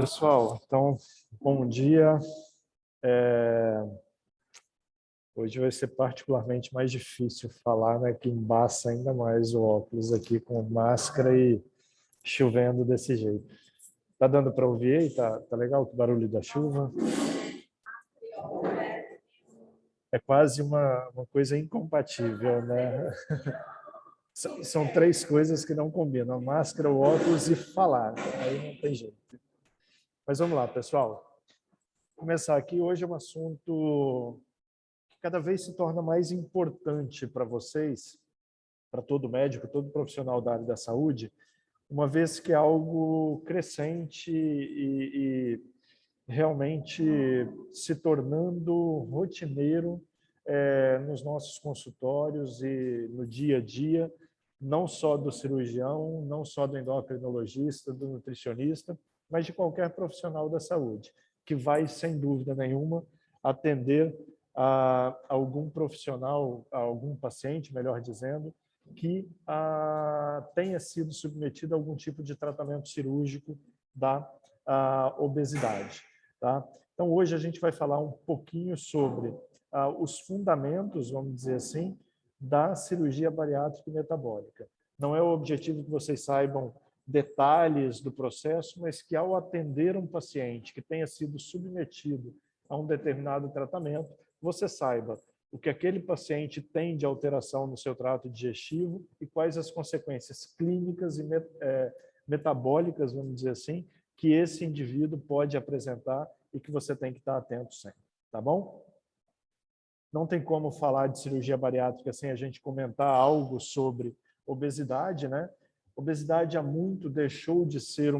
Pessoal, então, bom dia. Hoje vai ser particularmente mais difícil falar, né, que embaça ainda mais o óculos aqui com máscara e chovendo desse jeito. Tá dando para ouvir aí? Tá legal o barulho da chuva? É quase uma coisa incompatível, né? São três coisas que não combinam: a máscara, o óculos e falar. Aí não tem jeito. Mas vamos lá, pessoal. Vou começar aqui. Hoje é um assunto que cada vez se torna mais importante para vocês, para todo médico, todo profissional da área da saúde, uma vez que é algo crescente e realmente se tornando rotineiro nos nossos consultórios e no dia a dia, não só do cirurgião, não só do endocrinologista, do nutricionista, mas de qualquer profissional da saúde, que vai, sem dúvida nenhuma, atender a algum profissional, a algum paciente, melhor dizendo, que tenha sido submetido a algum tipo de tratamento cirúrgico da obesidade. Tá? Então, hoje a gente vai falar um pouquinho sobre os fundamentos, vamos dizer assim, da cirurgia bariátrica e metabólica. Não é o objetivo que vocês saibam detalhes do processo, mas que ao atender um paciente que tenha sido submetido a um determinado tratamento, você saiba o que aquele paciente tem de alteração no seu trato digestivo e quais as consequências clínicas e metabólicas, vamos dizer assim, que esse indivíduo pode apresentar e que você tem que estar atento sempre, tá bom? Não tem como falar de cirurgia bariátrica sem a gente comentar algo sobre obesidade, né? Obesidade há muito deixou de ser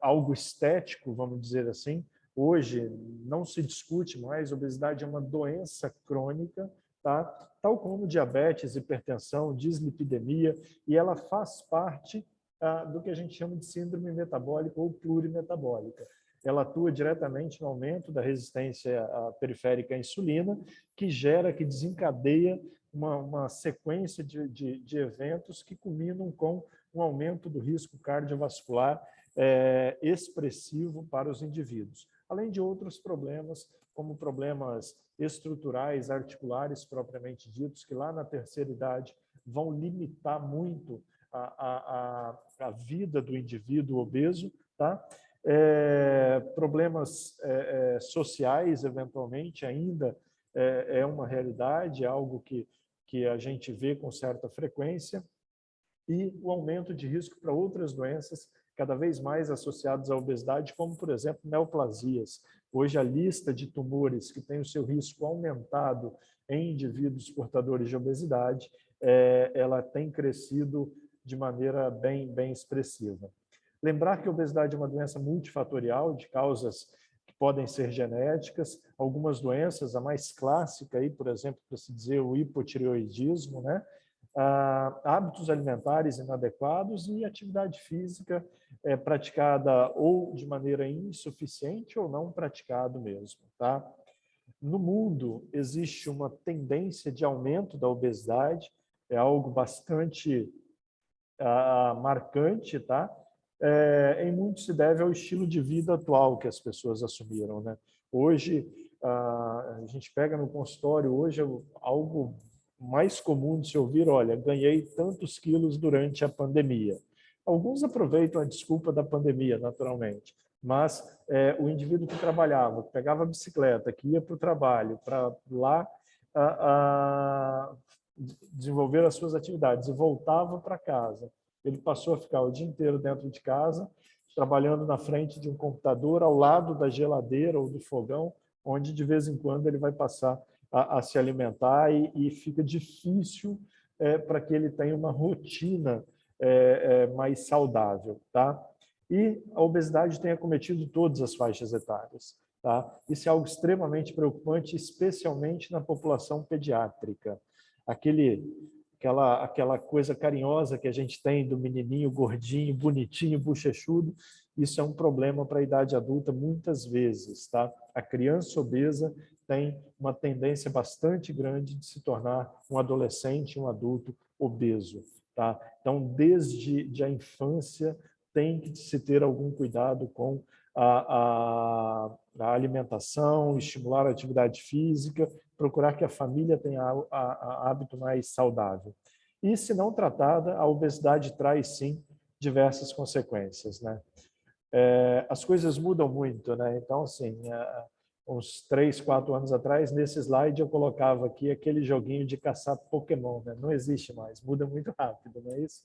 algo estético, vamos dizer assim. Hoje não se discute mais, obesidade é uma doença crônica, tá? Tal como diabetes, hipertensão, dislipidemia, e ela faz parte do que a gente chama de síndrome metabólica ou plurimetabólica. Ela atua diretamente no aumento da resistência periférica à insulina, que desencadeia uma sequência de eventos que culminam com um aumento do risco cardiovascular expressivo para os indivíduos, além de outros problemas, como problemas estruturais, articulares, propriamente ditos, que lá na terceira idade vão limitar muito a vida do indivíduo obeso, tá? Problemas sociais, eventualmente, ainda é uma realidade, é algo que a gente vê com certa frequência, e o aumento de risco para outras doenças cada vez mais associadas à obesidade, como, por exemplo, neoplasias. Hoje, a lista de tumores que tem o seu risco aumentado em indivíduos portadores de obesidade, ela tem crescido de maneira bem expressiva. Lembrar que a obesidade é uma doença multifatorial, de causas que podem ser genéticas, algumas doenças, a mais clássica, aí, por exemplo, para se dizer o hipotireoidismo, né? Hábitos alimentares inadequados e atividade física praticada ou de maneira insuficiente ou não praticado mesmo. Tá? No mundo, existe uma tendência de aumento da obesidade, é algo bastante marcante, tá? Em muito se deve ao estilo de vida atual que as pessoas assumiram, né? Hoje, a gente pega no consultório, hoje é algo mais comum de se ouvir: olha, ganhei tantos quilos durante a pandemia. Alguns aproveitam a desculpa da pandemia, naturalmente, mas o indivíduo que trabalhava, que pegava a bicicleta, que ia para o trabalho, para lá desenvolver as suas atividades e voltava para casa, ele passou a ficar o dia inteiro dentro de casa, trabalhando na frente de um computador, ao lado da geladeira ou do fogão, onde de vez em quando ele vai passar a se alimentar e fica difícil para que ele tenha uma rotina mais saudável, tá? E a obesidade tem acometido todas as faixas etárias, tá? Isso é algo extremamente preocupante, especialmente na população pediátrica. Aquela coisa carinhosa que a gente tem do menininho gordinho, bonitinho, bochechudo, isso é um problema para a idade adulta muitas vezes, tá? A criança obesa tem uma tendência bastante grande de se tornar um adolescente, um adulto obeso, tá? Então, desde a infância, tem que se ter algum cuidado com a alimentação, estimular a atividade física, procurar que a família tenha hábito mais saudável. E, se não tratada, a obesidade traz, sim, diversas consequências, né? As coisas mudam muito, né? Então, assim, uns 3, 4 anos atrás, nesse slide eu colocava aqui aquele joguinho de caçar Pokémon, né? Não existe mais, muda muito rápido, não é isso?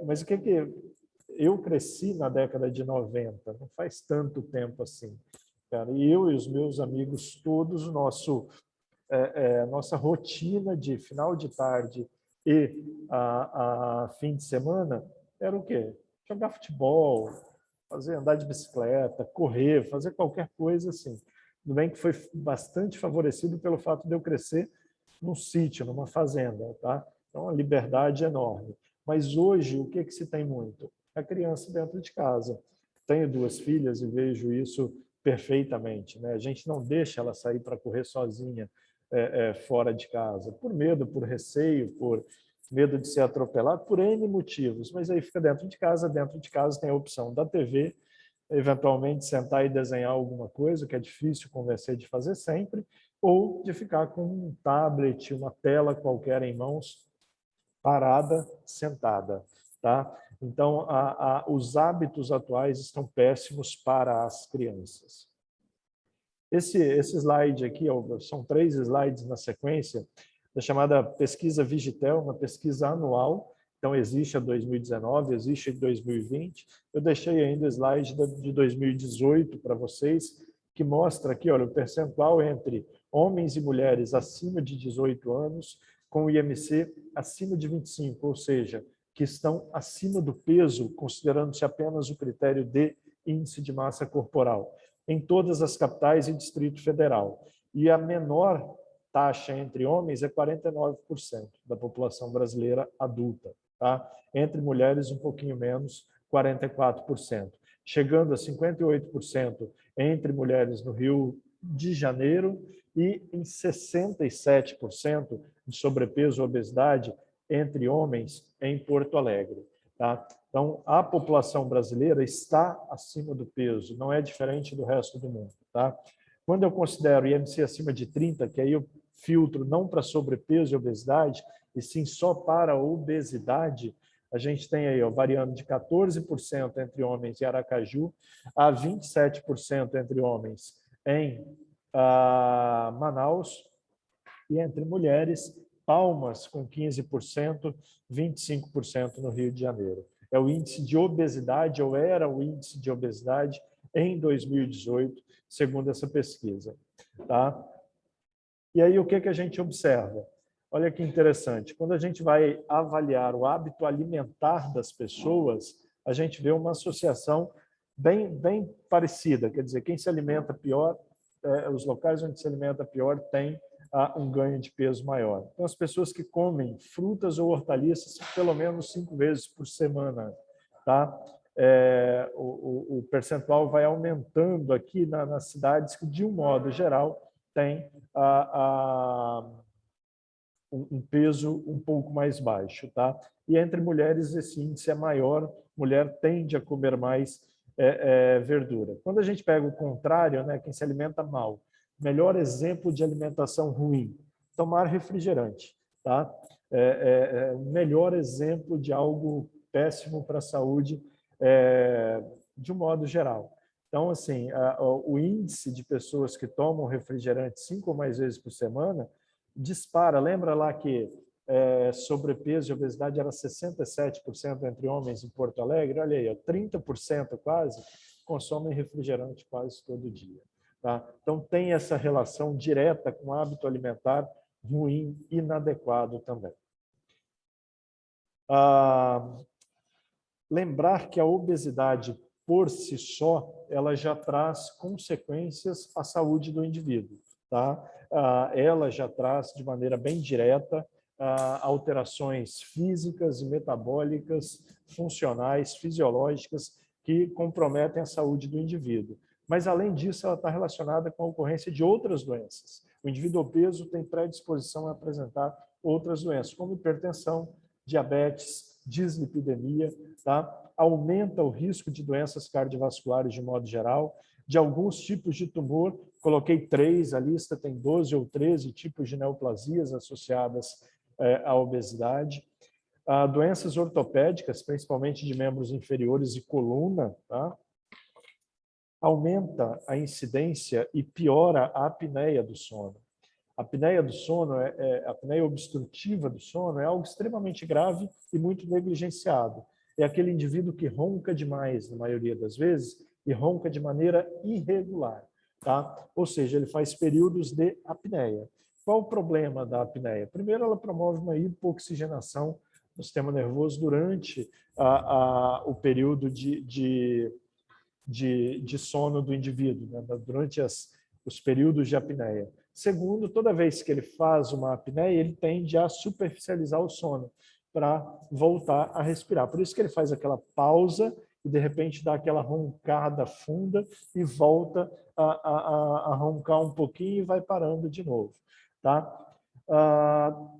Mas o que eu cresci na década de 90, não faz tanto tempo assim, cara. E eu e os meus amigos todos, nossa rotina de final de tarde e a fim de semana era o quê? Jogar futebol, andar de bicicleta, correr, fazer qualquer coisa assim. Tudo bem que foi bastante favorecido pelo fato de eu crescer num sítio, numa fazenda, tá? Então, a liberdade é enorme. Mas hoje, o que se tem muito? A criança dentro de casa. Tenho 2 filhas e vejo isso perfeitamente, né? A gente não deixa ela sair para correr sozinha fora de casa, por medo, por receio, por medo de ser atropelado, por N motivos. Mas aí fica dentro de casa tem a opção da TV, eventualmente sentar e desenhar alguma coisa, que é difícil convencer de fazer sempre, ou de ficar com um tablet, uma tela qualquer em mãos, parada, sentada, tá? Então, os hábitos atuais estão péssimos para as crianças. Esse slide aqui, são 3 slides na sequência, da chamada pesquisa Vigitel, uma pesquisa anual. Então, existe a 2019, existe a 2020. Eu deixei ainda o slide de 2018 para vocês, que mostra aqui, olha, o percentual entre homens e mulheres acima de 18 anos, com o IMC acima de 25, ou seja, que estão acima do peso, considerando-se apenas o critério de índice de massa corporal, em todas as capitais e Distrito Federal. E a menor taxa entre homens é 49% da população brasileira adulta, tá? Entre mulheres, um pouquinho menos, 44%. Chegando a 58% entre mulheres no Rio de Janeiro e em 67% de sobrepeso e obesidade entre homens em Porto Alegre, tá? Então, a população brasileira está acima do peso, não é diferente do resto do mundo, tá? Quando eu considero IMC acima de 30, que aí eu filtro não para sobrepeso e obesidade, e sim só para obesidade, a gente tem aí, variando de 14% entre homens em Aracaju a 27% entre homens em Manaus, e entre mulheres, Palmas com 15%, 25% no Rio de Janeiro. É o índice de obesidade, ou era o índice de obesidade em 2018, segundo essa pesquisa, tá? E aí, o que a gente observa? Olha que interessante, quando a gente vai avaliar o hábito alimentar das pessoas, a gente vê uma associação bem parecida, quer dizer, quem se alimenta pior, os locais onde se alimenta pior têm um ganho de peso maior. Então, as pessoas que comem frutas ou hortaliças pelo menos 5 vezes por semana, tá? O percentual vai aumentando aqui nas cidades que, de um modo geral, tem um peso um pouco mais baixo, tá? E entre mulheres esse índice é maior, mulher tende a comer mais verdura. Quando a gente pega o contrário, né, quem se alimenta mal, melhor exemplo de alimentação ruim, tomar refrigerante, tá? Melhor exemplo de algo péssimo para a saúde, de um modo geral. Então, assim, o índice de pessoas que tomam refrigerante 5 ou mais vezes por semana dispara. Lembra lá que sobrepeso e obesidade era 67% entre homens em Porto Alegre? Olha aí, 30% quase consomem refrigerante quase todo dia. Tá? Então, tem essa relação direta com o hábito alimentar ruim, inadequado também. Lembrar que a obesidade por si só, ela já traz consequências à saúde do indivíduo, tá? Ela já traz de maneira bem direta alterações físicas e metabólicas, funcionais, fisiológicas, que comprometem a saúde do indivíduo. Mas, além disso, ela está relacionada com a ocorrência de outras doenças. O indivíduo obeso tem predisposição a apresentar outras doenças, como hipertensão, diabetes, dislipidemia, tá? Aumenta o risco de doenças cardiovasculares de modo geral, de alguns tipos de tumor. Coloquei 3, a lista tem 12 ou 13 tipos de neoplasias associadas à obesidade. Doenças ortopédicas, principalmente de membros inferiores e coluna, tá? Aumenta a incidência e piora a apneia do sono. A apneia do sono, a apneia obstrutiva do sono é algo extremamente grave e muito negligenciado. É aquele indivíduo que ronca demais, na maioria das vezes, e ronca de maneira irregular, tá? Ou seja, ele faz períodos de apneia. Qual o problema da apneia? Primeiro, ela promove uma hipoxigenação do sistema nervoso durante o período de sono do indivíduo, né? Durante os períodos de apneia. Segundo, toda vez que ele faz uma apneia, ele tende a superficializar o sono para voltar a respirar. Por isso que ele faz aquela pausa e, de repente, dá aquela roncada funda e volta a roncar um pouquinho e vai parando de novo. Tá?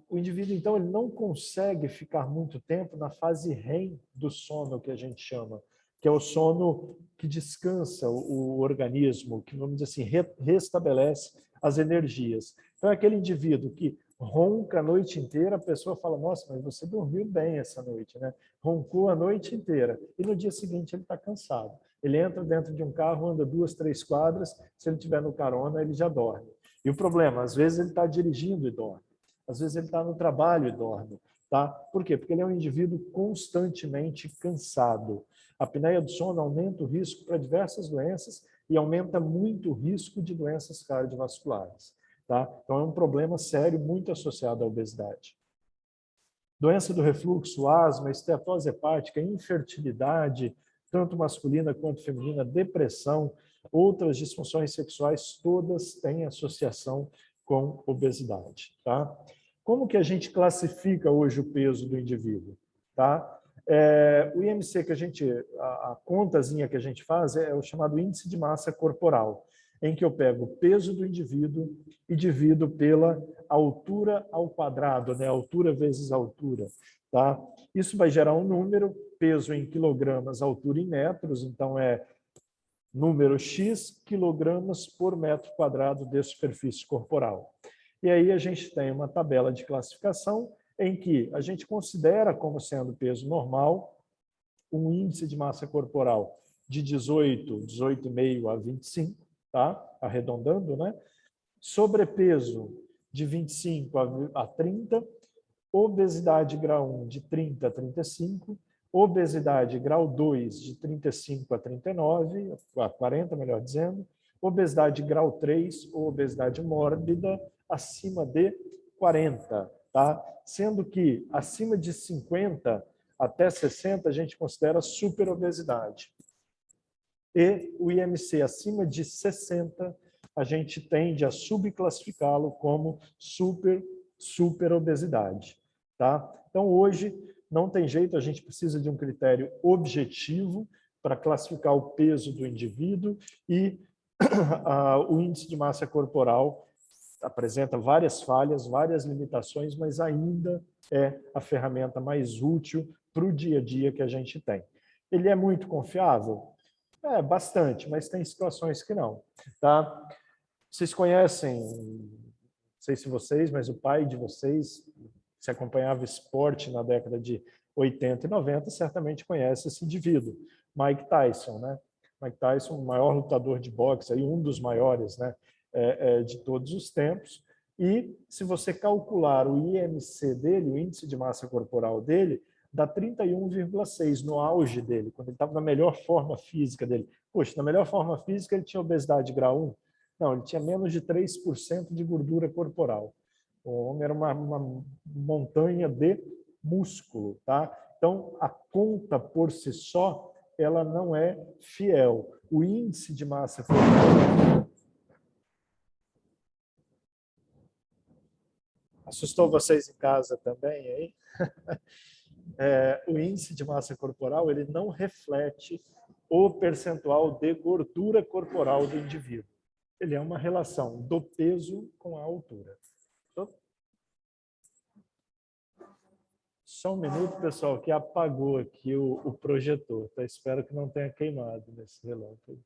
O indivíduo, então, ele não consegue ficar muito tempo na fase REM do sono, que a gente chama, que é o sono que descansa o organismo, que, vamos dizer assim, restabelece as energias. Então, é aquele indivíduo que ronca a noite inteira, a pessoa fala, nossa, mas você dormiu bem essa noite, né? Roncou a noite inteira. E no dia seguinte ele está cansado. Ele entra dentro de um carro, anda 2, 3 quadras, se ele estiver no carona, ele já dorme. E o problema, às vezes ele está dirigindo e dorme. Às vezes ele está no trabalho e dorme. Tá? Por quê? Porque ele é um indivíduo constantemente cansado. A apneia do sono aumenta o risco para diversas doenças e aumenta muito o risco de doenças cardiovasculares. Tá? Então, é um problema sério, muito associado à obesidade. Doença do refluxo, asma, esteatose hepática, infertilidade, tanto masculina quanto feminina, depressão, outras disfunções sexuais, todas têm associação com obesidade. Tá? Como que a gente classifica hoje o peso do indivíduo? Tá? O IMC que a contazinha que a gente faz é o chamado índice de massa corporal, em que eu pego o peso do indivíduo e divido pela altura ao quadrado, né? Altura vezes altura. Tá? Isso vai gerar um número, peso em quilogramas, altura em metros, então é número X quilogramas por metro quadrado de superfície corporal. E aí a gente tem uma tabela de classificação em que a gente considera como sendo peso normal um índice de massa corporal de 18,5 a 25, tá? Arredondando, né? Sobrepeso de 25 a 30, obesidade grau 1 de 30 a 35, obesidade grau 2 de 35 a 39, a 40, melhor dizendo, obesidade grau 3 ou obesidade mórbida acima de 40, tá? Sendo que acima de 50 até 60 a gente considera superobesidade. E o IMC acima de 60 a gente tende a subclassificá-lo como superobesidade, tá? Então hoje não tem jeito, a gente precisa de um critério objetivo para classificar o peso do indivíduo e o índice de massa corporal apresenta várias falhas, várias limitações, mas ainda é a ferramenta mais útil para o dia a dia que a gente tem. Ele é muito confiável? Bastante, mas tem situações que não. Tá? Vocês conhecem, não sei se vocês, mas o pai de vocês, se acompanhava esporte na década de 80 e 90, certamente conhece esse indivíduo, Mike Tyson, né? Mike Tyson, o maior lutador de boxe, aí, um dos maiores, né, de todos os tempos. E se você calcular o IMC dele, o índice de massa corporal dele, dá 31,6 no auge dele, quando ele estava na melhor forma física dele. Poxa, na melhor forma física ele tinha obesidade grau 1? Não, ele tinha menos de 3% de gordura corporal. O homem era uma montanha de músculo, tá? Então, a conta por si só, ela não é fiel. O índice de massa corporal... Assustou vocês em casa também, aí? O índice de massa corporal, ele não reflete o percentual de gordura corporal do indivíduo. Ele é uma relação do peso com a altura. Só um minuto, pessoal, que apagou aqui o projetor. Tá? Espero que não tenha queimado nesse relâmpago.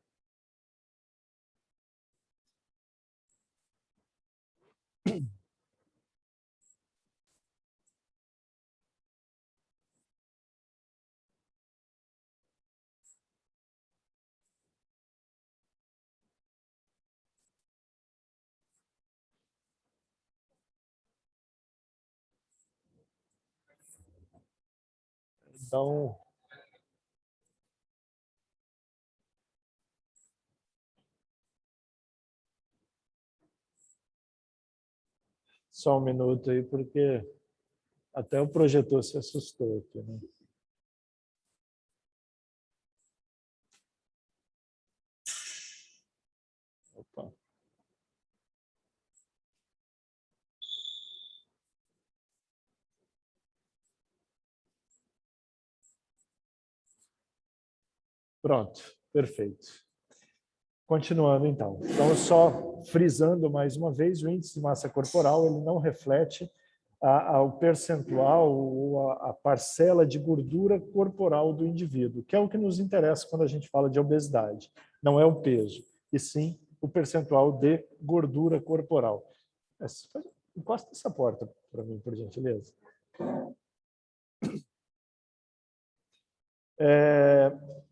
Então, só um minuto aí, porque até o projetor se assustou aqui, né? Opa. Pronto, perfeito. Continuando, então. Então, só frisando mais uma vez, o índice de massa corporal ele não reflete o percentual ou a parcela de gordura corporal do indivíduo, que é o que nos interessa quando a gente fala de obesidade. Não é o peso, e sim o percentual de gordura corporal. Encosta essa porta para mim, por gentileza.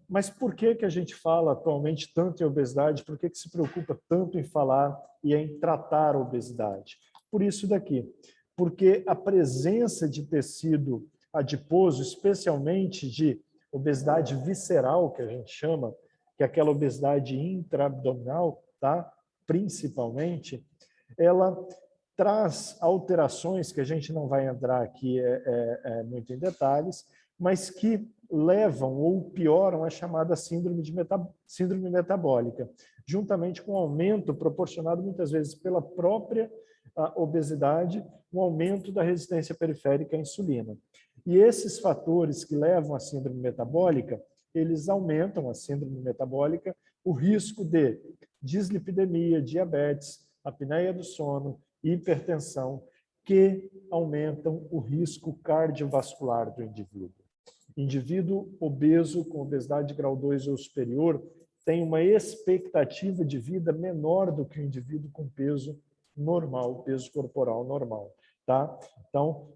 Mas por que a gente fala atualmente tanto em obesidade? Por que se preocupa tanto em falar e em tratar a obesidade? Por isso daqui. Porque a presença de tecido adiposo, especialmente de obesidade visceral, que a gente chama, que é aquela obesidade intraabdominal, tá? Principalmente, ela traz alterações que a gente não vai entrar aqui muito em detalhes, mas que levam ou pioram a chamada síndrome metabólica, juntamente com o aumento proporcionado muitas vezes pela própria obesidade, um aumento da resistência periférica à insulina. E esses fatores que levam à síndrome metabólica, eles aumentam a síndrome metabólica, o risco de dislipidemia, diabetes, apneia do sono, hipertensão, que aumentam o risco cardiovascular do indivíduo. Indivíduo obeso com obesidade de grau 2 ou superior tem uma expectativa de vida menor do que o indivíduo com peso normal, peso corporal normal. Tá? Então,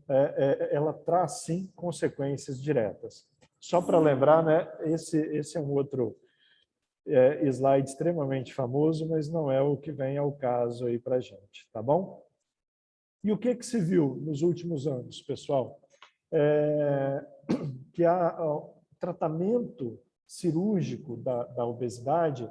ela traz, sim, consequências diretas. Só para lembrar, né, esse é um outro slide extremamente famoso, mas não é o que vem ao caso aí para a gente, tá bom? E o que se viu nos últimos anos, pessoal? Que o tratamento cirúrgico da obesidade,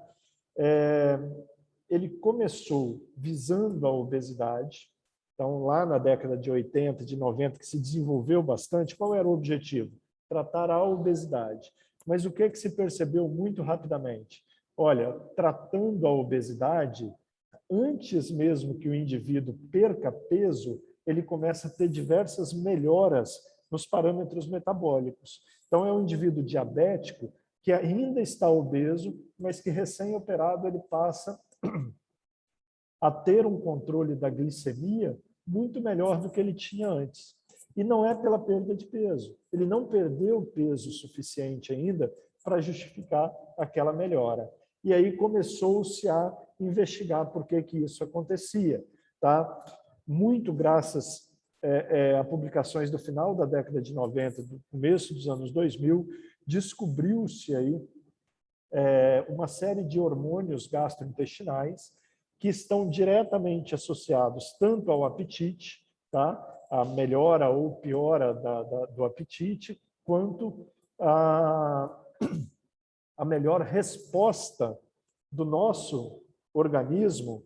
ele começou visando a obesidade. Então, lá na década de 80, de 90, que se desenvolveu bastante, qual era o objetivo? Tratar a obesidade. Mas o que se percebeu muito rapidamente? Olha, tratando a obesidade, antes mesmo que o indivíduo perca peso, ele começa a ter diversas melhoras nos parâmetros metabólicos. Então, é um indivíduo diabético que ainda está obeso, mas que recém-operado ele passa a ter um controle da glicemia muito melhor do que ele tinha antes. E não é pela perda de peso. Ele não perdeu peso suficiente ainda para justificar aquela melhora. E aí começou-se a investigar por que isso acontecia. Tá? Muito graças a publicações do final da década de 90, do começo dos anos 2000, descobriu-se aí uma série de hormônios gastrointestinais que estão diretamente associados tanto ao apetite, tá? A melhora ou piora do apetite, quanto a melhor resposta do nosso organismo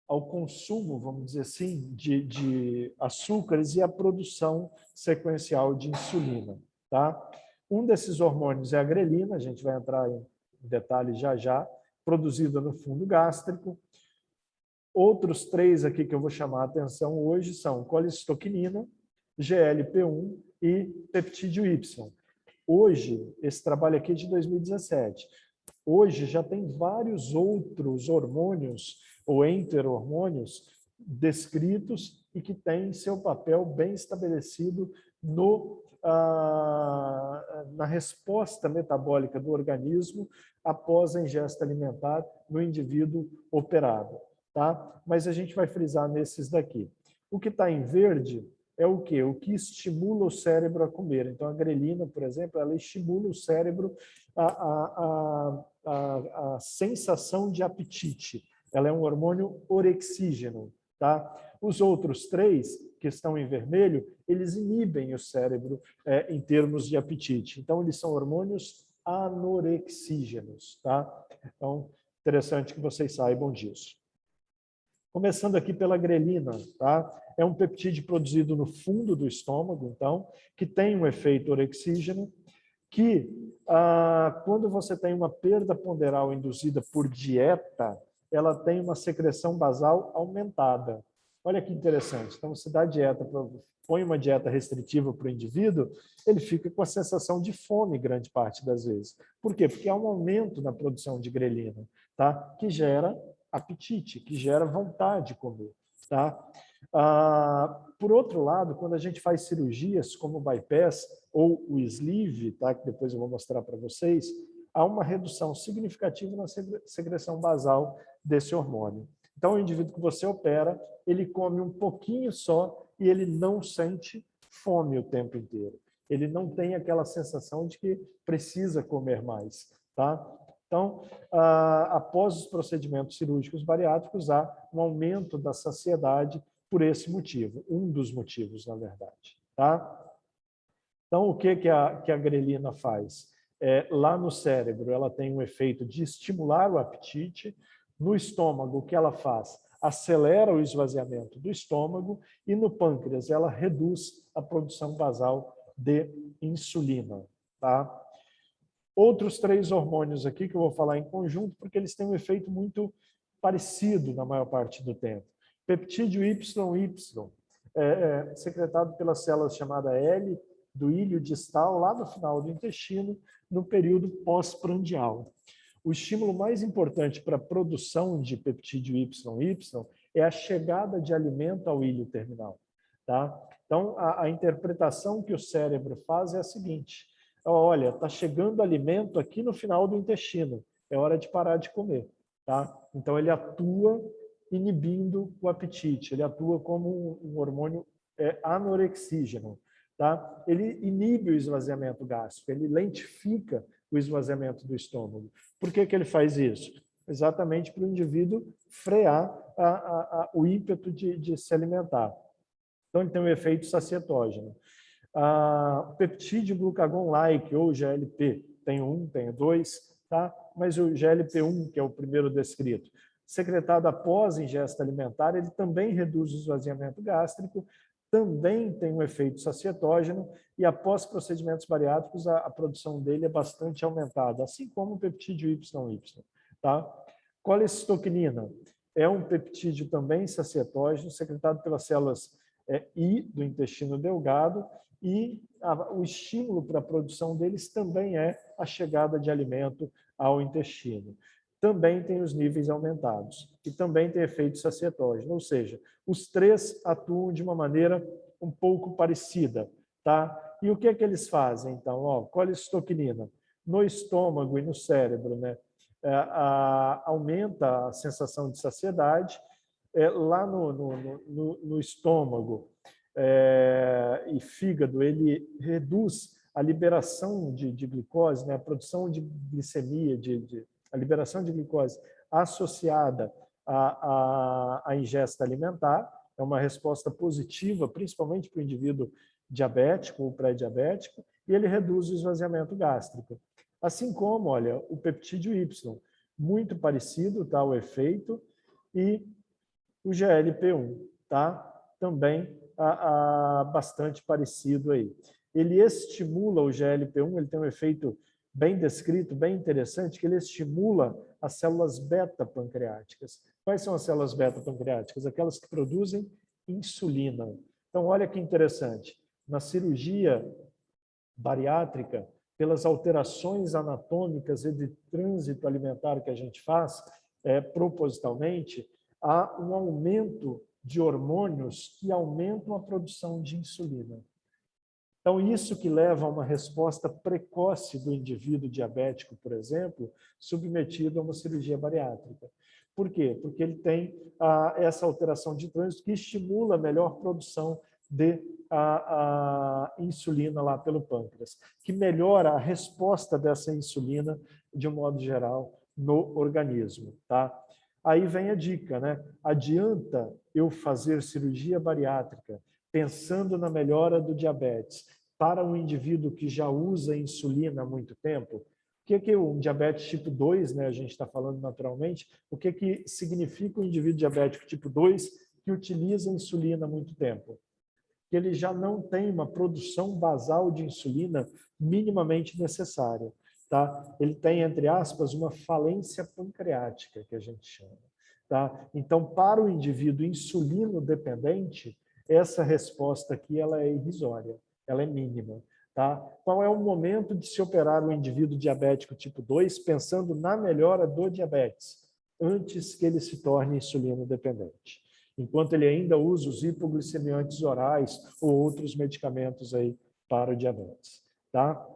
ao consumo, vamos dizer assim, de açúcares e a produção sequencial de insulina. Tá? Um desses hormônios é a grelina, a gente vai entrar em detalhes já, produzida no fundo gástrico. Outros três aqui que eu vou chamar a atenção hoje são colicistoquinina, GLP-1 e peptídeo Y. Hoje, esse trabalho aqui é de 2017. Hoje já tem vários outros hormônios ou enterhormônios descritos e que tem seu papel bem estabelecido na resposta metabólica do organismo após a ingesta alimentar no indivíduo operado. Tá? Mas a gente vai frisar nesses daqui. O que está em verde é o quê? O que estimula o cérebro a comer. Então, a grelina, por exemplo, ela estimula o cérebro a sensação de apetite. Ela é um hormônio orexígeno. Tá? Os outros três, que estão em vermelho, eles inibem o cérebro em termos de apetite. Então, eles são hormônios anorexígenos. Tá? Então, interessante que vocês saibam disso. Começando aqui pela grelina, tá? É um peptídeo produzido no fundo do estômago, então, que tem um efeito orexígeno, que quando você tem uma perda ponderal induzida por dieta, ela tem uma secreção basal aumentada. Olha que interessante. Então, você dá dieta, põe uma dieta restritiva para o indivíduo, ele fica com a sensação de fome grande parte das vezes. Por quê? Porque há um aumento na produção de grelina, tá? Que gera apetite, que gera vontade de comer. Tá? Por outro lado, quando a gente faz cirurgias como o bypass ou o sleeve, tá? Que depois eu vou mostrar para vocês, há uma redução significativa na secreção basal desse hormônio. Então, o indivíduo que você opera, ele come um pouquinho só e ele não sente fome o tempo inteiro. Ele não tem aquela sensação de que precisa comer mais. Tá? Então, após os procedimentos cirúrgicos bariátricos, há um aumento da saciedade por esse motivo, um dos motivos, na verdade. Tá? Então, o que a grelina faz? Lá no cérebro, ela tem um efeito de estimular o apetite. No estômago, o que ela faz? Acelera o esvaziamento do estômago e no pâncreas, ela reduz a produção basal de insulina. Tá? Outros três hormônios aqui que eu vou falar em conjunto, porque eles têm um efeito muito parecido na maior parte do tempo. Peptídeo YY, secretado pelas células chamada L do ilho distal, lá no final do intestino, no período pós-prandial. O estímulo mais importante para a produção de peptídeo YY é a chegada de alimento ao ilho terminal. Tá? Então, a interpretação que o cérebro faz é a seguinte: olha, está chegando alimento aqui no final do intestino, é hora de parar de comer. Tá? Então, ele atua inibindo o apetite, ele atua como um hormônio anorexígeno. Tá? Ele inibe o esvaziamento gástrico, ele lentifica o esvaziamento do estômago. Por que ele faz isso? Exatamente para o indivíduo frear o ímpeto de se alimentar. Então, ele tem um efeito sacietógeno. O peptídeo glucagon-like, ou GLP, tem um, tem dois, tá? Mas o GLP-1, que é o primeiro descrito, secretado após ingesta alimentar, ele também reduz o esvaziamento gástrico, também tem um efeito sacietógeno e após procedimentos bariátricos a produção dele é bastante aumentada, assim como o peptídeo YY. Tá? Colecistoquinina é um peptídeo também sacietógeno, secretado pelas células I do intestino delgado e o estímulo para a produção deles também é a chegada de alimento ao intestino. Também tem os níveis aumentados e também tem efeito sacietógeno, ou seja, os três atuam de uma maneira um pouco parecida, tá? E o que é que eles fazem, então? Ó, colecistoquinina no estômago e no cérebro, né? Aumenta a sensação de saciedade. Lá no estômago e fígado, ele reduz a liberação de glicose, né? A produção de glicemia, a liberação de glicose associada à ingesta alimentar, é uma resposta positiva, principalmente para o indivíduo diabético ou pré-diabético, e ele reduz o esvaziamento gástrico. Assim como, olha, o peptídeo Y, muito parecido, tá, o efeito, e o GLP-1, tá? Também bastante parecido aí. Ele estimula o GLP-1, ele tem um efeito bem descrito, bem interessante, que ele estimula as células beta-pancreáticas. Quais são as células beta-pancreáticas? Aquelas que produzem insulina. Então, olha que interessante. Na cirurgia bariátrica, pelas alterações anatômicas e de trânsito alimentar que a gente faz propositalmente, há um aumento de hormônios que aumentam a produção de insulina. Então, isso que leva a uma resposta precoce do indivíduo diabético, por exemplo, submetido a uma cirurgia bariátrica. Por quê? Porque ele tem essa alteração de trânsito que estimula a melhor produção de a insulina lá pelo pâncreas, que melhora a resposta dessa insulina, de um modo geral, no organismo. Tá? Aí vem a dica, né? Adianta eu fazer cirurgia bariátrica pensando na melhora do diabetes para um indivíduo que já usa insulina há muito tempo? O que um diabetes tipo 2, né, a gente está falando naturalmente, o que significa um indivíduo diabético tipo 2 que utiliza insulina há muito tempo? Que ele já não tem uma produção basal de insulina minimamente necessária. Tá? Ele tem, entre aspas, uma falência pancreática, que a gente chama. Tá? Então, para o indivíduo insulino dependente, essa resposta aqui ela é irrisória, ela é mínima. Tá? Qual é o momento de se operar o indivíduo diabético tipo 2, pensando na melhora do diabetes, antes que ele se torne insulino dependente? Enquanto ele ainda usa os hipoglicemiantes orais ou outros medicamentos aí para o diabetes. Tá?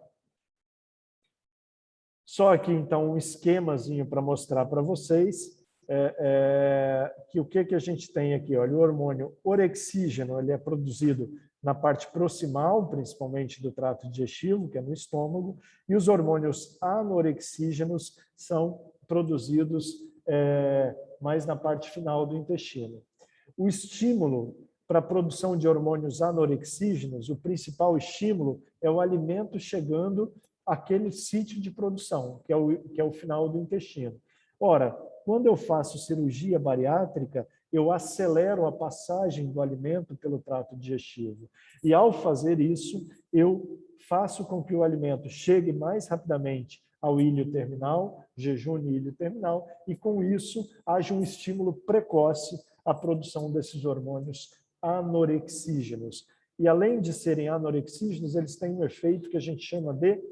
Só aqui, então, um esquemazinho para mostrar para vocês que o que a gente tem aqui. Olha, o hormônio orexígeno ele é produzido na parte proximal, principalmente do trato digestivo, que é no estômago, e os hormônios anorexígenos são produzidos mais na parte final do intestino. O estímulo para a produção de hormônios anorexígenos, o principal estímulo é o alimento chegando àquele sítio de produção, que é o final do intestino. Ora, quando eu faço cirurgia bariátrica, eu acelero a passagem do alimento pelo trato digestivo. E, ao fazer isso, eu faço com que o alimento chegue mais rapidamente ao íleo terminal, jejum e íleo terminal, e, com isso, haja um estímulo precoce à produção desses hormônios anorexígenos. E, além de serem anorexígenos, eles têm um efeito que a gente chama de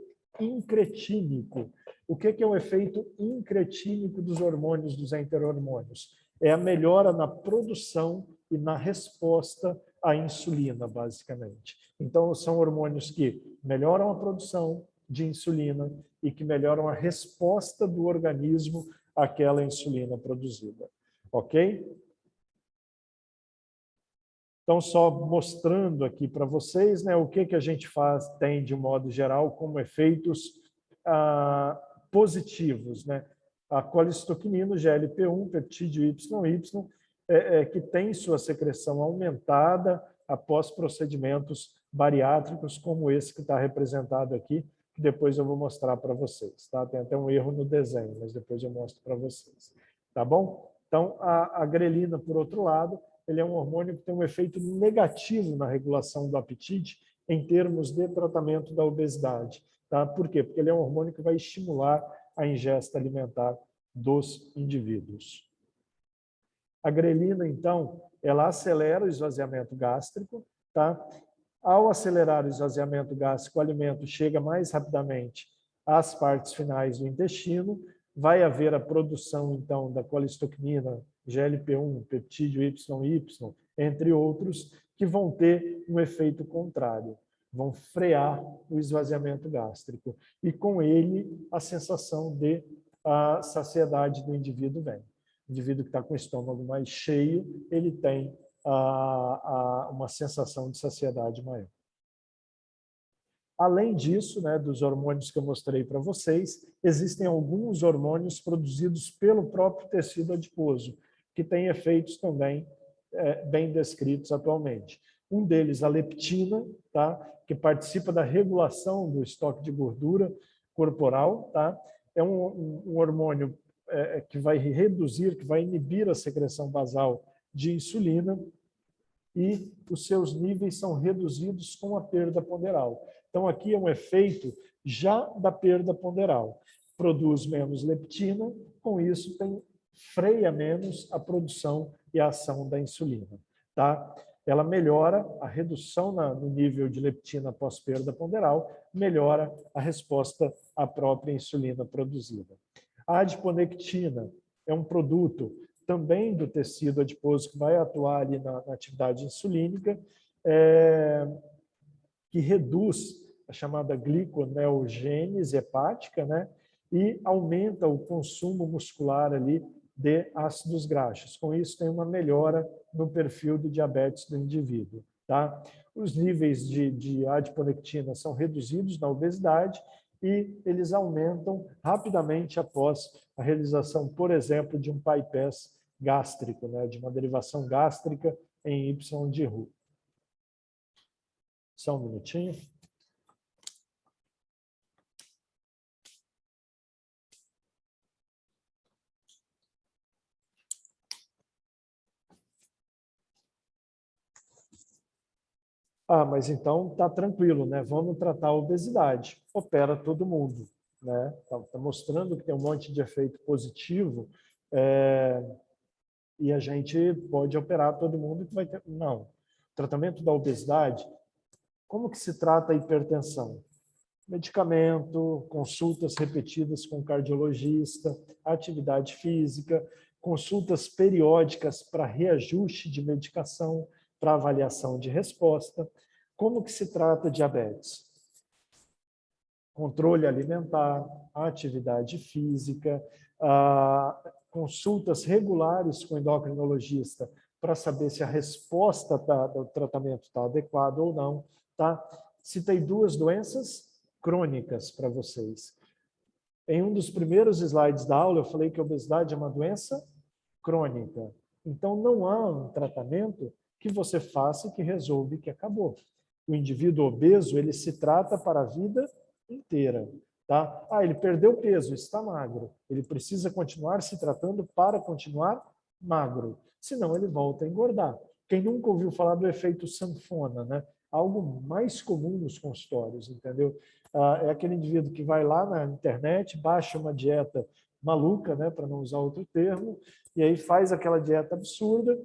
incretínico. O que é o efeito incretínico dos hormônios, dos enterormônios? É a melhora na produção e na resposta à insulina, basicamente. Então, são hormônios que melhoram a produção de insulina e que melhoram a resposta do organismo àquela insulina produzida. Ok? Então, só mostrando aqui para vocês, né, o que a gente tem de modo geral como efeitos positivos, né? A colistoquinina, GLP-1, peptídeo YY, que tem sua secreção aumentada após procedimentos bariátricos como esse que está representado aqui, que depois eu vou mostrar para vocês. Tá? Tem até um erro no desenho, mas depois eu mostro para vocês. Tá bom? Então, a grelina, por outro lado, ele é um hormônio que tem um efeito negativo na regulação do apetite em termos de tratamento da obesidade. Tá? Por quê? Porque ele é um hormônio que vai estimular a ingesta alimentar dos indivíduos. A grelina, então, ela acelera o esvaziamento gástrico. Tá? Ao acelerar o esvaziamento gástrico, o alimento chega mais rapidamente às partes finais do intestino. Vai haver a produção, então, da colistoquinina, GLP-1, peptídeo YY, entre outros, que vão ter um efeito contrário. Vão frear o esvaziamento gástrico. E, com ele, a sensação de saciedade do indivíduo vem. O indivíduo que está com o estômago mais cheio, ele tem uma sensação de saciedade maior. Além disso, né, dos hormônios que eu mostrei para vocês, existem alguns hormônios produzidos pelo próprio tecido adiposo, que têm efeitos também bem descritos atualmente. Um deles, a leptina, tá, que participa da regulação do estoque de gordura corporal. Tá? É um hormônio que vai reduzir, que vai inibir a secreção basal de insulina, e os seus níveis são reduzidos com a perda ponderal. Então, aqui é um efeito já da perda ponderal. Produz menos leptina, com isso freia menos a produção e a ação da insulina. Tá? Ela melhora a redução no nível de leptina após perda ponderal, melhora a resposta à própria insulina produzida. A adiponectina é um produto também do tecido adiposo que vai atuar ali na atividade insulínica, que reduz a chamada gliconeogênese hepática, né? E aumenta o consumo muscular ali de ácidos graxos. Com isso, tem uma melhora no perfil do diabetes do indivíduo. Tá? Os níveis de adiponectina são reduzidos na obesidade e eles aumentam rapidamente após a realização, por exemplo, de um bypass gástrico, né? De uma derivação gástrica em Y de Roux. Só um minutinho. Ah, mas então tá tranquilo, né? Vamos tratar a obesidade. Opera todo mundo, né? Tá mostrando que tem um monte de efeito positivo, e a gente pode operar todo mundo que vai ter. Não. O tratamento da obesidade, como que se trata a hipertensão? Medicamento, consultas repetidas com cardiologista, atividade física, consultas periódicas para reajuste de medicação, para avaliação de resposta. Como que se trata diabetes? Controle alimentar, atividade física, consultas regulares com endocrinologista para saber se a resposta do tratamento está adequada ou não. Tá? Citei duas doenças crônicas para vocês. Em um dos primeiros slides da aula, eu falei que a obesidade é uma doença crônica. Então, não há um tratamento que você faça e que resolve que acabou. O indivíduo obeso, ele se trata para a vida inteira. Tá? Ah, ele perdeu peso, está magro. Ele precisa continuar se tratando para continuar magro. Senão, ele volta a engordar. Quem nunca ouviu falar do efeito sanfona, né? Algo mais comum nos consultórios, entendeu? É aquele indivíduo que vai lá na internet, baixa uma dieta maluca, né, para não usar outro termo, e aí faz aquela dieta absurda,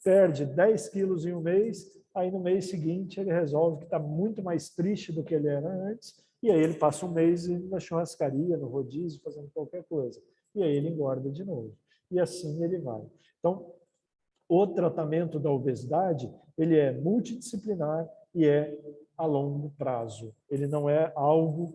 perde 10 quilos em um mês, aí no mês seguinte ele resolve que está muito mais triste do que ele era antes, e aí ele passa um mês indo na churrascaria, no rodízio, fazendo qualquer coisa. E aí ele engorda de novo. E assim ele vai. Então, o tratamento da obesidade, ele é multidisciplinar e é a longo prazo. Ele não é algo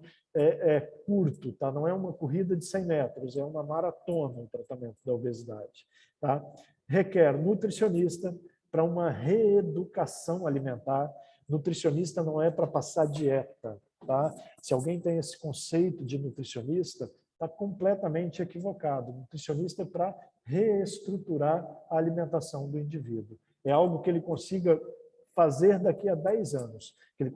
curto, tá? Não é uma corrida de 100 metros, é uma maratona o tratamento da obesidade. Tá? Requer nutricionista para uma reeducação alimentar. Nutricionista não é para passar dieta. Tá? Se alguém tem esse conceito de nutricionista, está completamente equivocado. Nutricionista é para reestruturar a alimentação do indivíduo. É algo que ele consiga fazer daqui a 10 anos, que ele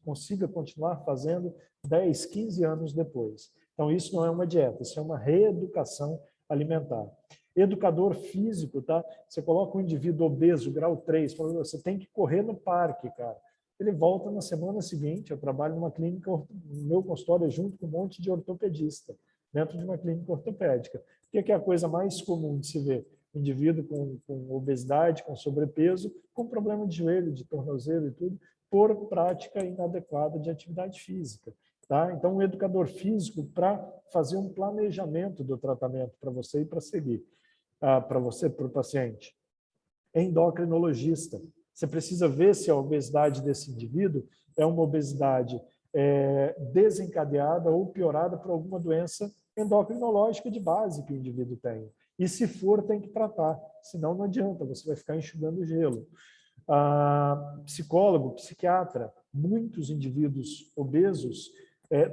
consiga continuar fazendo 10, 15 anos depois. Então, isso não é uma dieta, isso é uma reeducação alimentar. Educador físico, tá? Você coloca um indivíduo obeso, grau 3, falando, você tem que correr no parque, cara. Ele volta na semana seguinte, eu trabalho numa clínica, no meu consultório é junto com um monte de ortopedista, dentro de uma clínica ortopédica. O que é a coisa mais comum de se ver? Indivíduo com obesidade, com sobrepeso, com problema de joelho, de tornozelo e tudo, por prática inadequada de atividade física. Tá? Então, um educador físico para fazer um planejamento do tratamento para você e para seguir, para você, para o paciente. Endocrinologista. Você precisa ver se a obesidade desse indivíduo é uma obesidade desencadeada ou piorada por alguma doença endocrinológica de base que o indivíduo tem. E se for, tem que tratar, senão não adianta, você vai ficar enxugando gelo. Psicólogo, psiquiatra, muitos indivíduos obesos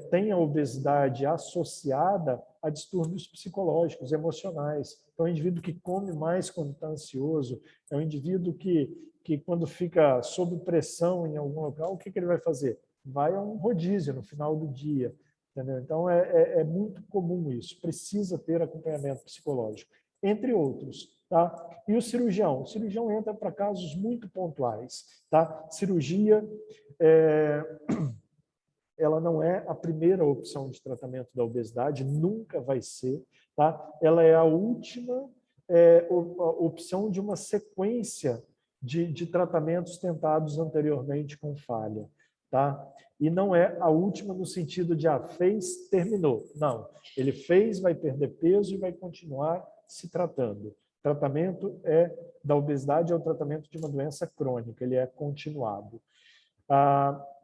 têm a obesidade associada a distúrbios psicológicos, emocionais. Então, é um indivíduo que come mais quando está ansioso, é um indivíduo que quando fica sob pressão em algum local, o que ele vai fazer? Vai a um rodízio no final do dia. Entendeu? Então, é muito comum isso. Precisa ter acompanhamento psicológico, entre outros. Tá? E o cirurgião? O cirurgião entra para casos muito pontuais. Tá? Cirurgia, ela não é a primeira opção de tratamento da obesidade, nunca vai ser. Tá? Ela é a última opção de uma sequência de tratamentos tentados anteriormente com falha. Tá? E não é a última no sentido de fez, terminou. Não, ele fez, vai perder peso e vai continuar se tratando. Tratamento da obesidade é o tratamento de uma doença crônica, ele é continuado.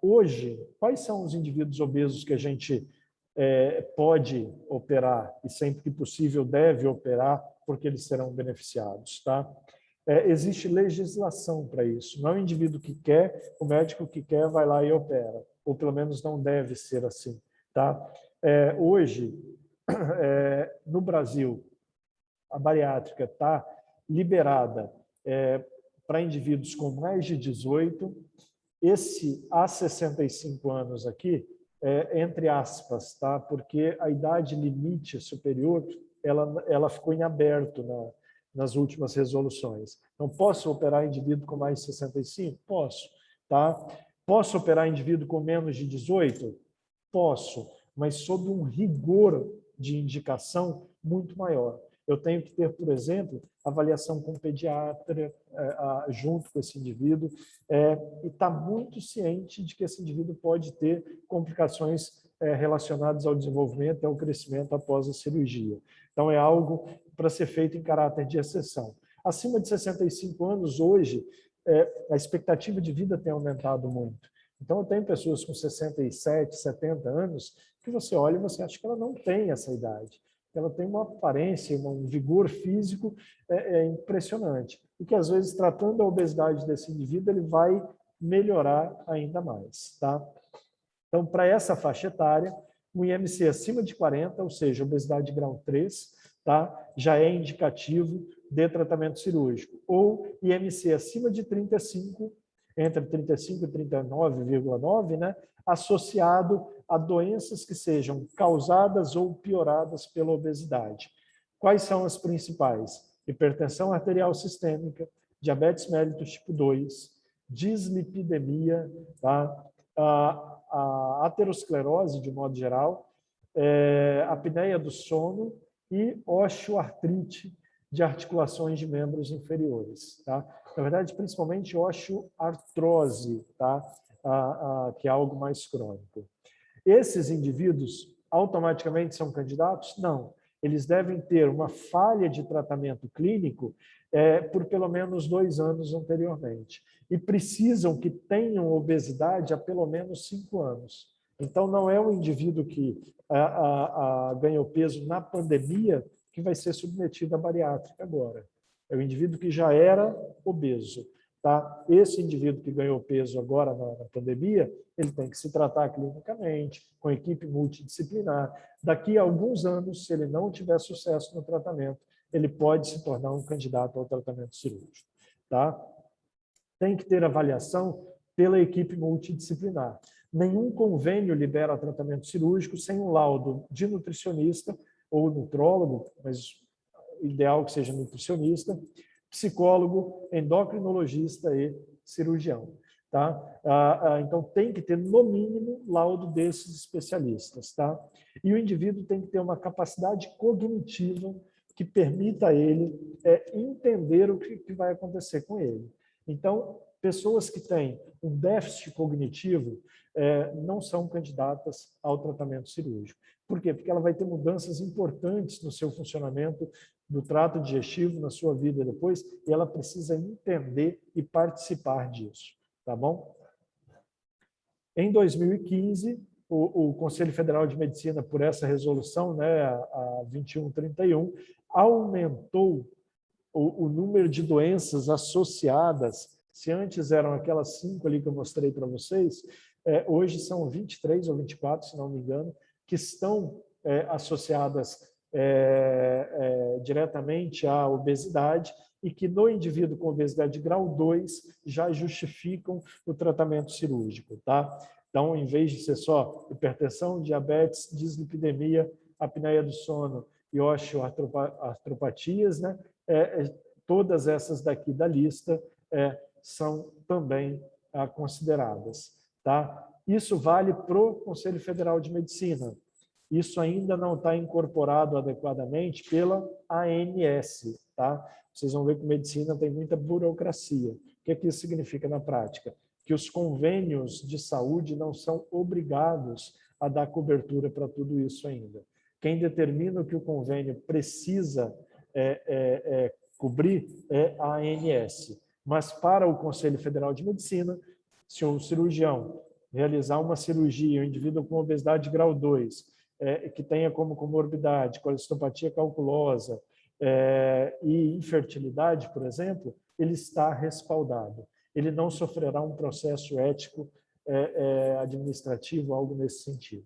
Hoje, quais são os indivíduos obesos que a gente pode operar e sempre que possível deve operar porque eles serão beneficiados, tá? Existe legislação para isso. Não é o indivíduo que quer, o médico que quer vai lá e opera, ou pelo menos não deve ser assim, tá? Hoje, no Brasil, a bariátrica está liberada para indivíduos com mais de 18. Esse há 65 anos aqui, entre aspas, tá? Porque a idade limite superior ela ficou em aberto nas últimas resoluções. Então, posso operar indivíduo com mais de 65? Posso. Tá? Posso operar indivíduo com menos de 18? Posso, mas sob um rigor de indicação muito maior. Eu tenho que ter, por exemplo, avaliação com pediatra junto com esse indivíduo e estar muito ciente de que esse indivíduo pode ter complicações relacionadas ao desenvolvimento e ao crescimento após a cirurgia. Então, é algo para ser feito em caráter de exceção. Acima de 65 anos, hoje, a expectativa de vida tem aumentado muito. Então, eu tenho pessoas com 67, 70 anos que você olha e você acha que ela não tem essa idade. Ela tem uma aparência, um vigor físico impressionante. E que, às vezes, tratando a obesidade desse indivíduo, ele vai melhorar ainda mais. Tá? Então, para essa faixa etária, o IMC acima de 40, ou seja, obesidade grau 3, tá? Já é indicativo de tratamento cirúrgico. Ou IMC acima de 35, entre 35 e 39,9, né? Associado a doenças que sejam causadas ou pioradas pela obesidade. Quais são as principais? Hipertensão arterial sistêmica, diabetes mellitus tipo 2, dislipidemia, tá? A aterosclerose, de modo geral, apneia do sono e osteoartrite de articulações de membros inferiores. Tá? Na verdade, principalmente osteoartrose, tá? Que é algo mais crônico. Esses indivíduos automaticamente são candidatos? Não. Eles devem ter uma falha de tratamento clínico por pelo menos 2 anos anteriormente. E precisam que tenham obesidade há pelo menos 5 anos. Então, não é um indivíduo que ganhou peso na pandemia que vai ser submetido à bariátrica agora. É o indivíduo que já era obeso. Tá? Esse indivíduo que ganhou peso agora na pandemia, ele tem que se tratar clinicamente, com equipe multidisciplinar. Daqui a alguns anos, se ele não tiver sucesso no tratamento, ele pode se tornar um candidato ao tratamento cirúrgico. Tá? Tem que ter avaliação pela equipe multidisciplinar. Nenhum convênio libera tratamento cirúrgico sem um laudo de nutricionista ou nutrólogo, mas ideal que seja nutricionista, psicólogo, endocrinologista e cirurgião. Tá? Então, tem que ter, no mínimo, laudo desses especialistas. Tá? E o indivíduo tem que ter uma capacidade cognitiva que permita a ele entender o que vai acontecer com ele. Então, pessoas que têm um déficit cognitivo não são candidatas ao tratamento cirúrgico. Por quê? Porque ela vai ter mudanças importantes no seu funcionamento do trato digestivo, na sua vida depois, e ela precisa entender e participar disso. Tá bom? Em 2015, o Conselho Federal de Medicina, por essa resolução, né, a 2131, aumentou o número de doenças associadas. Se antes eram aquelas 5 ali que eu mostrei para vocês, hoje são 23 ou 24, se não me engano, que estão associadas diretamente à obesidade e que no indivíduo com obesidade grau 2 já justificam o tratamento cirúrgico. Tá? Então, em vez de ser só hipertensão, diabetes, dislipidemia, apneia do sono e osteoartropatias, né? Todas essas daqui da lista são também consideradas. Tá? Isso vale para o Conselho Federal de Medicina. Isso ainda não está incorporado adequadamente pela ANS. Tá? Vocês vão ver que medicina tem muita burocracia. O que isso significa na prática? Que os convênios de saúde não são obrigados a dar cobertura para tudo isso ainda. Quem determina o que o convênio precisa cobrir é a ANS. Mas para o Conselho Federal de Medicina, se o cirurgião realizar uma cirurgia, um indivíduo com obesidade grau 2, que tenha como comorbidade colesteatopatia calculosa e infertilidade, por exemplo, ele está respaldado. Ele não sofrerá um processo ético administrativo, algo nesse sentido.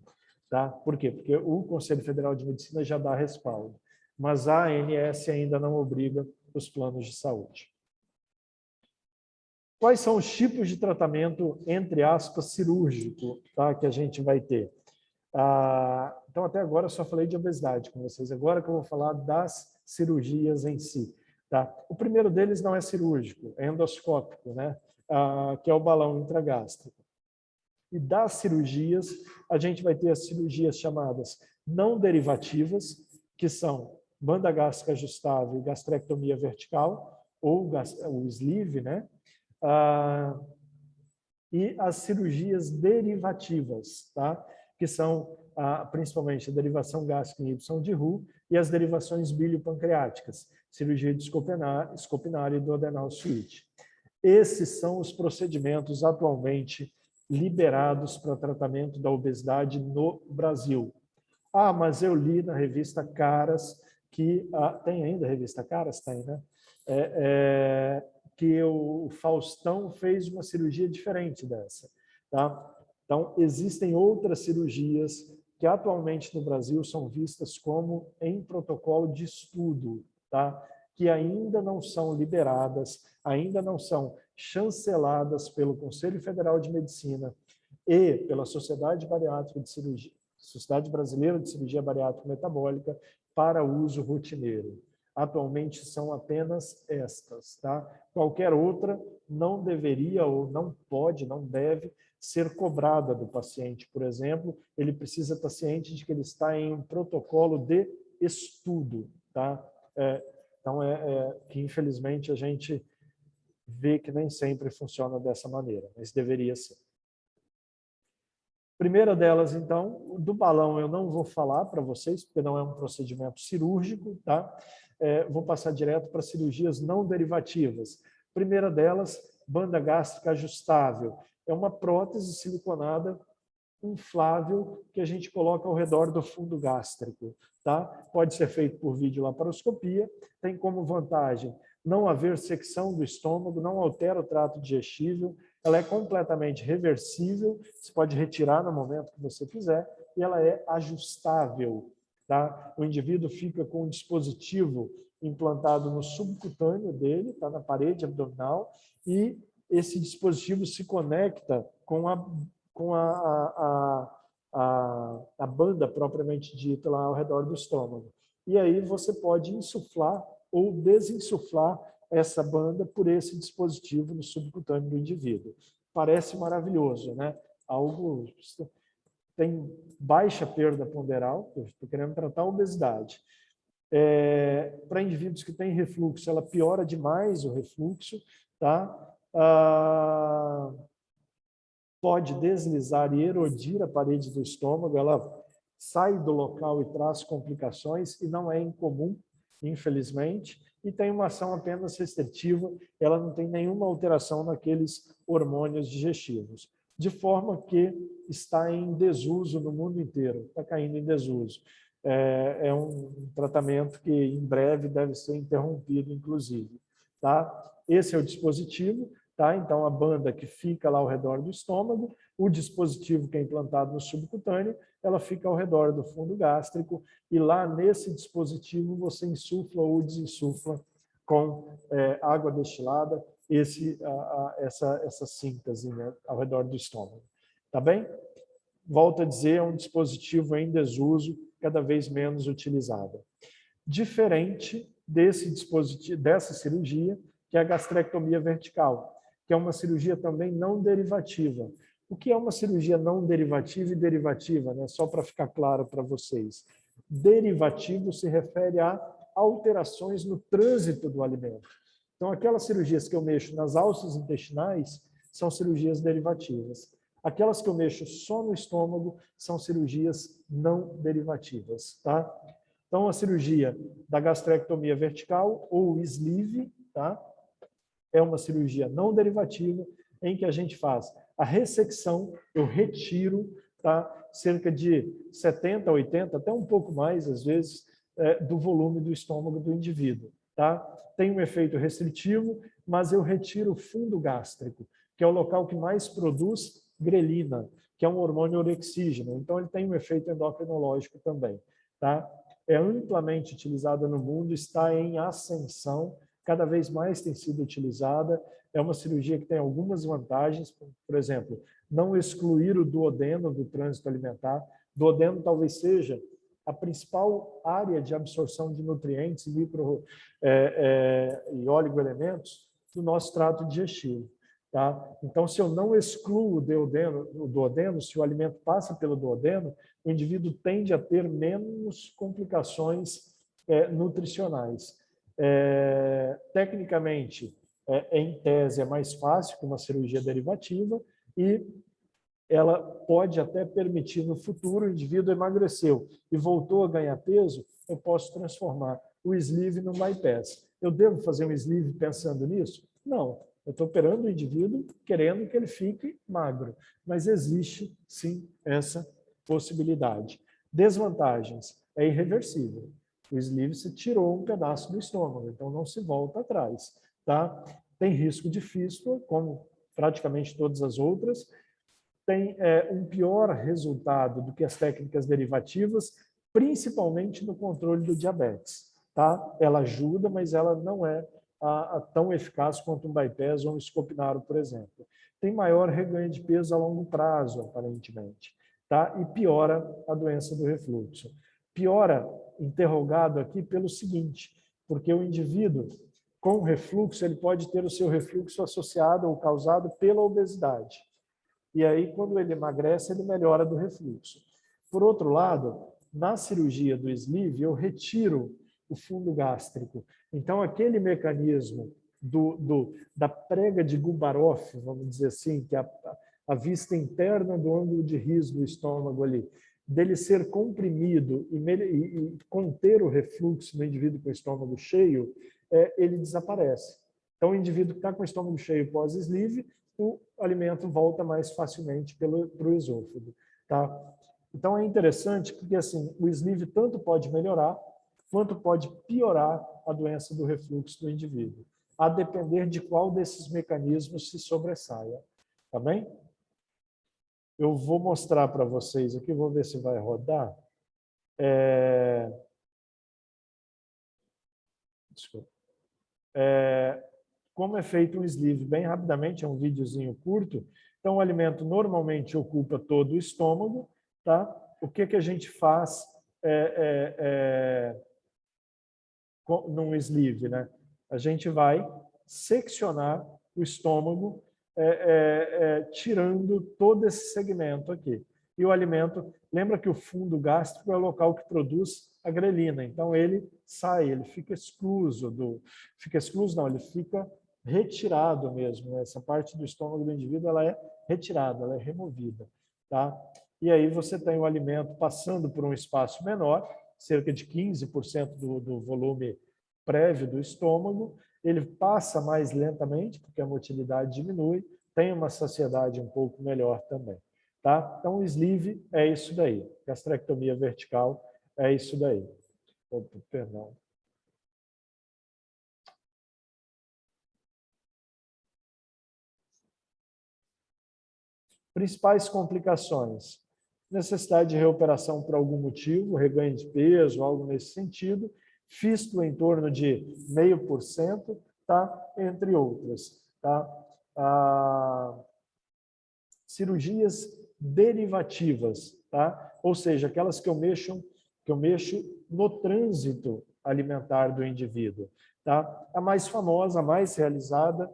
Tá? Por quê? Porque o Conselho Federal de Medicina já dá respaldo, mas a ANS ainda não obriga os planos de saúde. Quais são os tipos de tratamento, entre aspas, cirúrgico, tá, que a gente vai ter? Então, até agora eu só falei de obesidade com vocês. Agora que eu vou falar das cirurgias em si. Tá? O primeiro deles não é cirúrgico, é endoscópico, né? Que é o balão intragástrico. E das cirurgias, a gente vai ter as cirurgias chamadas não derivativas, que são banda gástrica ajustável e gastrectomia vertical, ou o sleeve, né? E as cirurgias derivativas, tá? Que são principalmente a derivação gástrica em inibição de Roux e as derivações biliopancreáticas, cirurgia de escopinária e do adenal switch. Esses são os procedimentos atualmente liberados para tratamento da obesidade no Brasil. Mas eu li na revista Caras que... tem ainda a revista Caras? Tem, né? Que o Faustão fez uma cirurgia diferente dessa. Tá? Então, existem outras cirurgias que atualmente no Brasil são vistas como em protocolo de estudo, tá? Que ainda não são liberadas, ainda não são chanceladas pelo Conselho Federal de Medicina e pela Sociedade Bariátrica de Cirurgia, Sociedade Brasileira de Cirurgia Bariátrica Metabólica para uso rotineiro. Atualmente são apenas estas, tá? Qualquer outra não deveria ou não pode, não deve ser cobrada do paciente. Por exemplo, ele precisa estar ciente de que ele está em um protocolo de estudo, tá? Então, que infelizmente a gente vê que nem sempre funciona dessa maneira, mas deveria ser. Primeira delas, então, do balão eu não vou falar para vocês, porque não é um procedimento cirúrgico, tá? Vou passar direto para cirurgias não derivativas. Primeira delas, banda gástrica ajustável. É uma prótese siliconada inflável que a gente coloca ao redor do fundo gástrico, tá? Pode ser feito por videolaparoscopia, tem como vantagem não haver secção do estômago, não altera o trato digestível, ela é completamente reversível, você pode retirar no momento que você quiser, e ela é ajustável, tá? O indivíduo fica com um dispositivo implantado no subcutâneo dele, tá? Na parede abdominal, e esse dispositivo se conecta com a banda propriamente dita lá ao redor do estômago. E aí você pode insuflar ou desinsuflar essa banda por esse dispositivo no subcutâneo do indivíduo. Parece maravilhoso, né? Algo tem baixa perda ponderal, eu estou querendo tratar a obesidade. Para indivíduos que têm refluxo, ela piora demais o refluxo, tá? Pode deslizar e erodir a parede do estômago, ela sai do local e traz complicações, e não é incomum, infelizmente, e tem uma ação apenas restritiva, ela não tem nenhuma alteração naqueles hormônios digestivos, de forma que está em desuso no mundo inteiro, está caindo em desuso. É um tratamento que em breve deve ser interrompido, inclusive. Tá? Esse é o dispositivo. Tá? Então, a banda que fica lá ao redor do estômago, o dispositivo que é implantado no subcutâneo, ela fica ao redor do fundo gástrico, e lá nesse dispositivo você insufla ou desinsufla com água destilada essa síntese, né, ao redor do estômago. Tá bem? Volto a dizer, é um dispositivo em desuso, cada vez menos utilizado. Diferente desse dispositivo, dessa cirurgia, que é a gastrectomia vertical, que é uma cirurgia também não derivativa. O que é uma cirurgia não derivativa e derivativa, né? Só para ficar claro para vocês. Derivativo se refere a alterações no trânsito do alimento. Então, aquelas cirurgias que eu mexo nas alças intestinais são cirurgias derivativas. Aquelas que eu mexo só no estômago são cirurgias não derivativas, tá? Então, a cirurgia da gastrectomia vertical ou sleeve, tá? É uma cirurgia não derivativa em que a gente faz a ressecção, eu retiro, tá? Cerca de 70, 80, até um pouco mais, às vezes, do volume do estômago do indivíduo, tá? Tem um efeito restritivo, mas eu retiro o fundo gástrico, que é o local que mais produz grelina, que é um hormônio orexígeno. Então, ele tem um efeito endocrinológico também, tá? É amplamente utilizada no mundo, está em ascensão, cada vez mais tem sido utilizada. É uma cirurgia que tem algumas vantagens, por exemplo, não excluir o duodeno do trânsito alimentar. Duodeno talvez seja a principal área de absorção de nutrientes e oligoelementos do nosso trato digestivo. Tá? Então, se eu não excluo o duodeno, se o alimento passa pelo duodeno, o indivíduo tende a ter menos complicações nutricionais. Tecnicamente, em tese, é mais fácil que uma cirurgia derivativa e ela pode até permitir no futuro, o indivíduo emagreceu e voltou a ganhar peso, eu posso transformar o sleeve no bypass. Eu devo fazer um sleeve pensando nisso? Não. Eu estou operando o indivíduo querendo que ele fique magro, mas existe sim essa possibilidade. Desvantagens: é irreversível. O sleeve se tirou um pedaço do estômago, então não se volta atrás, tá? Tem risco de fístula, como praticamente todas as outras. Tem um pior resultado do que as técnicas derivativas, principalmente no controle do diabetes, tá? Ela ajuda, mas ela não é tão eficaz quanto um bypass ou um Scopinaro, por exemplo. Tem maior reganho de peso a longo prazo, aparentemente, tá? E piora a doença do refluxo. Piora, interrogado aqui, pelo seguinte, porque o indivíduo com refluxo, ele pode ter o seu refluxo associado ou causado pela obesidade. E aí, quando ele emagrece, ele melhora do refluxo. Por outro lado, na cirurgia do sleeve, eu retiro o fundo gástrico. Então, aquele mecanismo da prega de Gubarov, vamos dizer assim, que é a vista interna do ângulo de riso do estômago ali, dele ser comprimido e conter o refluxo no indivíduo com o estômago cheio, ele desaparece. Então, o indivíduo que está com o estômago cheio pós-sleeve, o alimento volta mais facilmente para o esôfago. Tá? Então, é interessante porque assim, o sleeve tanto pode melhorar, quanto pode piorar a doença do refluxo do indivíduo, a depender de qual desses mecanismos se sobressaia. Tá bem? Eu vou mostrar para vocês aqui, vou ver se vai rodar. Desculpa. Como é feito um sleeve? Bem rapidamente, é um videozinho curto. Então, o alimento normalmente ocupa todo o estômago. Tá? O que a gente faz num sleeve? Né? A gente vai seccionar o estômago, tirando todo esse segmento aqui. E o alimento, lembra que o fundo gástrico é o local que produz a grelina. Então, ele sai, ele fica excluso ele fica retirado mesmo. Né? Essa parte do estômago do indivíduo ela é retirada, ela é removida. Tá? E aí você tem o alimento passando por um espaço menor, cerca de 15% do volume prévio do estômago, ele passa mais lentamente, porque a motilidade diminui, tem uma saciedade um pouco melhor também. Tá? Então, o sleeve é isso daí. Gastrectomia vertical é isso daí. Opa, perdão. Principais complicações: necessidade de reoperação por algum motivo, reganho de peso, algo nesse sentido, fístula em torno de 0,5%, tá? Entre outras. Tá? Cirurgias derivativas, tá? Ou seja, aquelas que eu mexo no trânsito alimentar do indivíduo. Tá? A mais famosa, a mais realizada,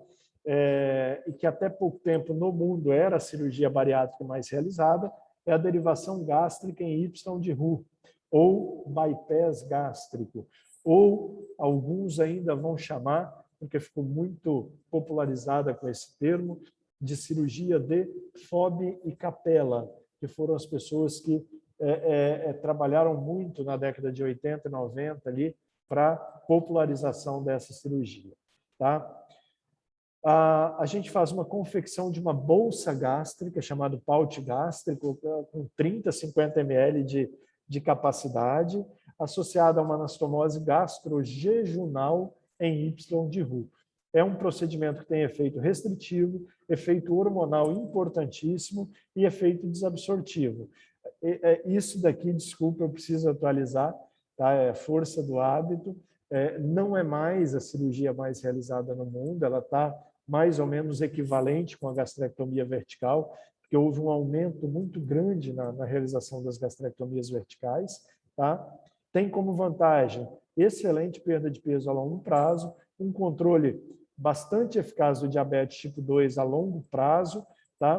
e que até pouco tempo no mundo era a cirurgia bariátrica mais realizada, é a derivação gástrica em Y de Roux, ou bypass gástrico, ou alguns ainda vão chamar, porque ficou muito popularizada com esse termo, de cirurgia de Fobbe e Capella, que foram as pessoas que trabalharam muito na década de 80 e 90 ali para popularização dessa cirurgia. Tá? A gente faz uma confecção de uma bolsa gástrica, chamada pouch gástrico, com 30, 50 ml de capacidade, associada a uma anastomose gastrojejunal em Y de Roux. É um procedimento que tem efeito restritivo, efeito hormonal importantíssimo e efeito desabsortivo. Isso daqui, desculpa, eu preciso atualizar, tá? É força do hábito. Não é mais a cirurgia mais realizada no mundo, ela está mais ou menos equivalente com a gastrectomia vertical, porque houve um aumento muito grande na realização das gastrectomias verticais. Tá? Tem como vantagem excelente perda de peso a longo prazo, um controle bastante eficaz do diabetes tipo 2 a longo prazo. Tá?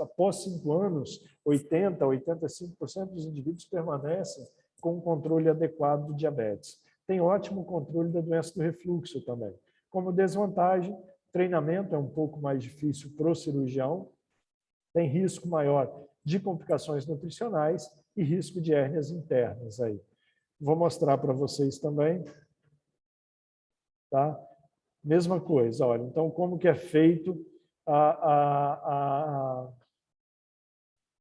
Após 5 anos, 80% a 85% dos indivíduos permanecem com um controle adequado do diabetes. Tem ótimo controle da doença do refluxo também. Como desvantagem, treinamento é um pouco mais difícil para o cirurgião, tem risco maior de complicações nutricionais e risco de hérnias internas aí. Vou mostrar para vocês também. Tá? Mesma coisa, olha, então como que é feito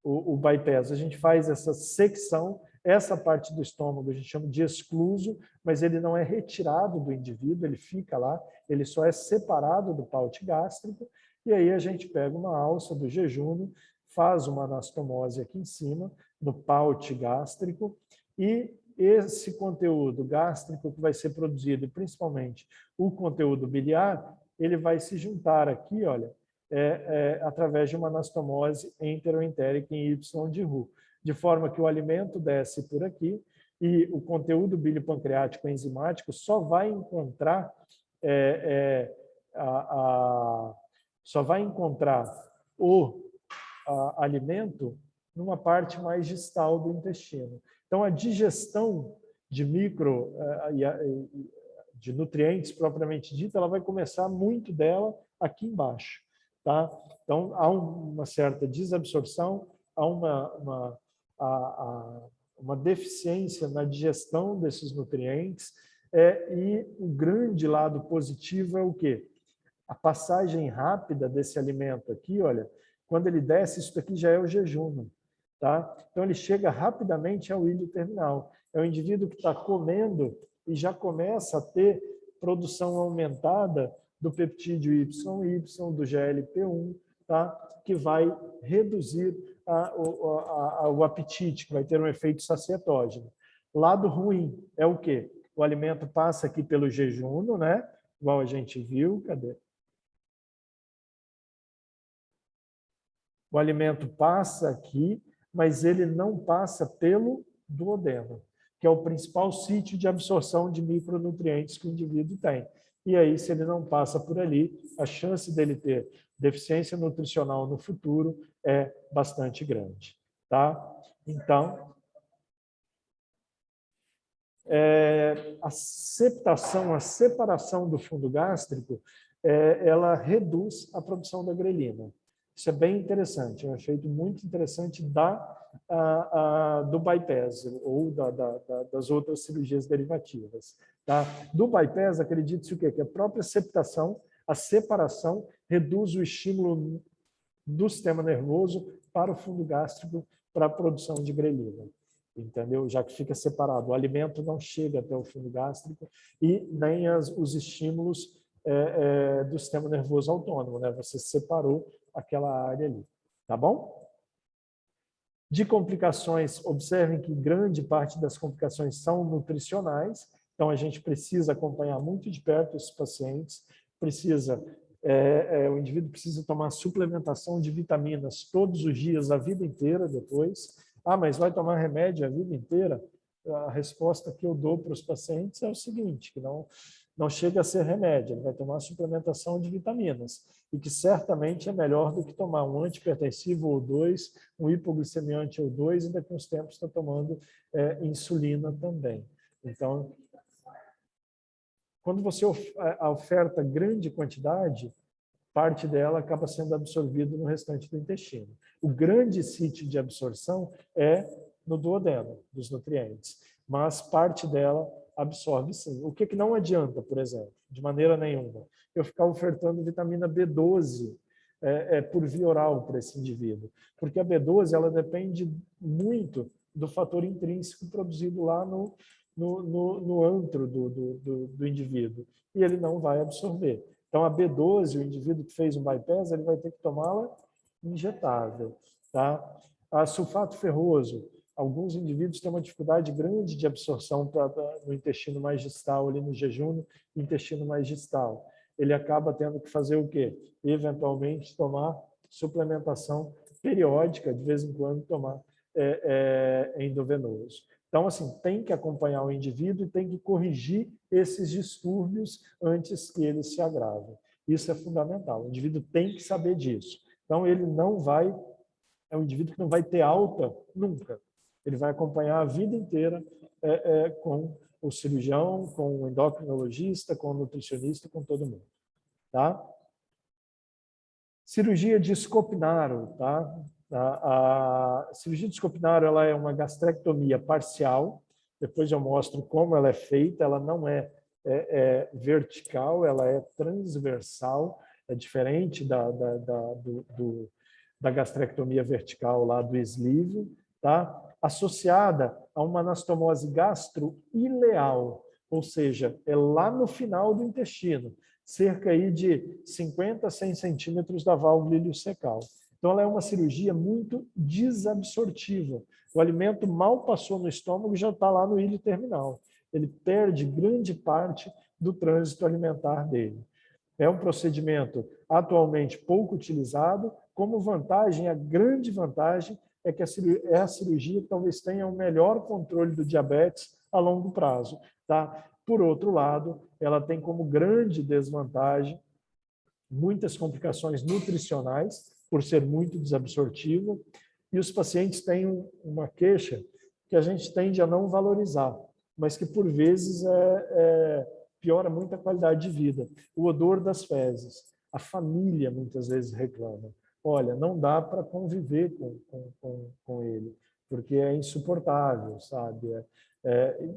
o bypass? A gente faz essa secção, essa parte do estômago a gente chama de excluso, mas ele não é retirado do indivíduo, ele fica lá, ele só é separado do pouch gástrico, e aí a gente pega uma alça do jejum, faz uma anastomose aqui em cima, no pouch gástrico, e esse conteúdo gástrico que vai ser produzido, principalmente o conteúdo biliar, ele vai se juntar aqui, olha, através de uma anastomose enteroentérica em Y de Roux, de forma que o alimento desce por aqui e o conteúdo biliopancreático enzimático só vai encontrar o alimento numa parte mais distal do intestino. Então, a digestão de de nutrientes propriamente dita, ela vai começar muito dela aqui embaixo. Tá? Então, há uma certa desabsorção, há uma deficiência na digestão desses nutrientes, e o grande lado positivo é o quê? A passagem rápida desse alimento aqui, olha, quando ele desce, isso aqui já é o jejum. Tá? Então, ele chega rapidamente ao ilho terminal. É o indivíduo que está comendo e já começa a ter produção aumentada do peptídeo YY, do GLP-1, tá? Que vai reduzir o apetite, que vai ter um efeito sacietógeno. Lado ruim é o quê? O alimento passa aqui pelo jejum, né? Igual a gente viu, cadê? O alimento passa aqui, mas ele não passa pelo duodeno, que é o principal sítio de absorção de micronutrientes que o indivíduo tem. E aí, se ele não passa por ali, a chance dele ter deficiência nutricional no futuro é bastante grande. Tá? Então, a septação, a separação do fundo gástrico, ela reduz a produção da grelina. Isso é bem interessante, é um efeito muito interessante do bypass ou das outras cirurgias derivativas. Tá? Do bypass, acredite-se o quê? Que a própria septação, a separação, reduz o estímulo do sistema nervoso para o fundo gástrico para a produção de grelina. Entendeu? Já que fica separado. O alimento não chega até o fundo gástrico e nem os estímulos do sistema nervoso autônomo, né? Você separou aquela área ali, tá bom? De complicações, observem que grande parte das complicações são nutricionais, então a gente precisa acompanhar muito de perto esses pacientes, o indivíduo precisa tomar suplementação de vitaminas todos os dias, a vida inteira depois. Ah, mas vai tomar remédio a vida inteira? A resposta que eu dou para os pacientes é o seguinte, que não chega a ser remédio, ele vai tomar suplementação de vitaminas, e que certamente é melhor do que tomar um antihipertensivo ou 2, um hipoglicemiante ou 2, e daqui a uns tempos está tomando insulina também. Então, quando você oferta grande quantidade, parte dela acaba sendo absorvida no restante do intestino. O grande sítio de absorção é no duodeno, dos nutrientes, mas parte dela absorve sim. O que não adianta, por exemplo, de maneira nenhuma, eu ficar ofertando vitamina B12 por via oral para esse indivíduo, porque a B12 ela depende muito do fator intrínseco produzido lá no antro do indivíduo, e ele não vai absorver. Então, a B12, o indivíduo que fez um bypass, ele vai ter que tomá-la injetável. Tá? A sulfato ferroso, alguns indivíduos têm uma dificuldade grande de absorção no intestino mais distal, ali no jejum, intestino mais distal. Ele acaba tendo que fazer o quê? Eventualmente tomar suplementação periódica, de vez em quando tomar endovenoso. Então, assim, tem que acompanhar o indivíduo e tem que corrigir esses distúrbios antes que eles se agravem. Isso é fundamental. O indivíduo tem que saber disso. Então, ele não vai, é um indivíduo que não vai ter alta nunca. Ele vai acompanhar a vida inteira com o cirurgião, com o endocrinologista, com o nutricionista, com todo mundo. Tá? Cirurgia de Scopinaro, tá? A cirurgia de Scopinaro ela é uma gastrectomia parcial. Depois eu mostro como ela é feita. Ela não é vertical, ela é transversal. É diferente da gastrectomia vertical lá do sleeve, tá? Associada a uma anastomose gastroileal, ou seja, é lá no final do intestino, cerca aí de 50 a 100 centímetros da válvula iliocecal. Então, ela é uma cirurgia muito desabsortiva. O alimento mal passou no estômago e já está lá no ilho terminal. Ele perde grande parte do trânsito alimentar dele. É um procedimento atualmente pouco utilizado. Como vantagem, a grande vantagem é que é a cirurgia que talvez tenha o melhor controle do diabetes a longo prazo. Tá? Por outro lado, ela tem como grande desvantagem muitas complicações nutricionais, por ser muito desabsortiva, e os pacientes têm uma queixa que a gente tende a não valorizar, mas que, por vezes, piora muito a qualidade de vida. O odor das fezes. A família, muitas vezes, reclama. Olha, não dá para conviver com ele, porque é insuportável, sabe?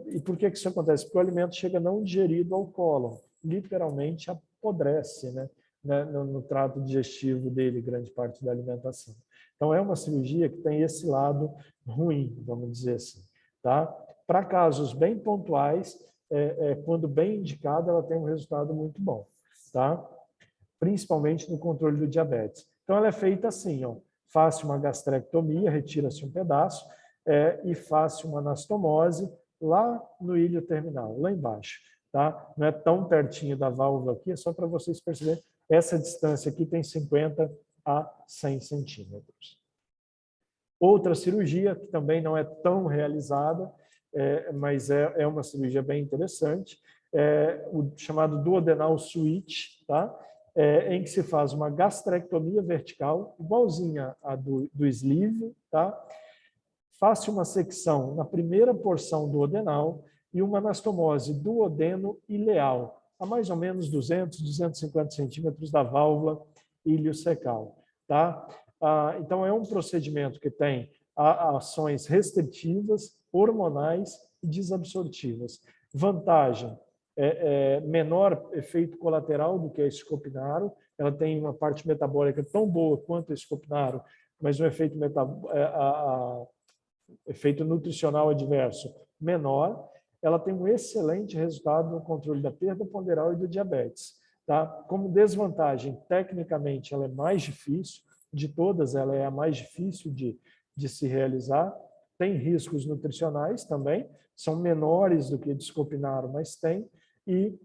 E por que isso acontece? Porque o alimento chega não digerido ao cólon, literalmente apodrece, né? No trato digestivo dele, grande parte da alimentação. Então, é uma cirurgia que tem esse lado ruim, vamos dizer assim. Tá? Para casos bem pontuais, quando bem indicada, ela tem um resultado muito bom. Tá? Principalmente no controle do diabetes. Então, ela é feita assim, ó, faz uma gastrectomia, retira-se um pedaço, e faz uma anastomose lá no ilho terminal, lá embaixo. Tá? Não é tão pertinho da válvula aqui, é só para vocês perceberem. Essa distância aqui tem 50 a 100 centímetros. Outra cirurgia, que também não é tão realizada, mas é uma cirurgia bem interessante, o chamado duodenal switch, tá? Em que se faz uma gastrectomia vertical, igualzinha à do sleeve, tá? Faz uma secção na primeira porção duodenal e uma anastomose duodeno-ileal, a mais ou menos 200, 250 centímetros da válvula iliocecal. Tá? Então, é um procedimento que tem ações restritivas, hormonais e desabsortivas. Vantagem, menor efeito colateral do que a Scopinaro, ela tem uma parte metabólica tão boa quanto a Scopinaro, mas um efeito nutricional adverso menor, ela tem um excelente resultado no controle da perda ponderal e do diabetes. Tá? Como desvantagem, tecnicamente, ela é mais difícil, de todas, ela é a mais difícil de se realizar. Tem riscos nutricionais também, são menores do que de Scopinaro, mas tem, e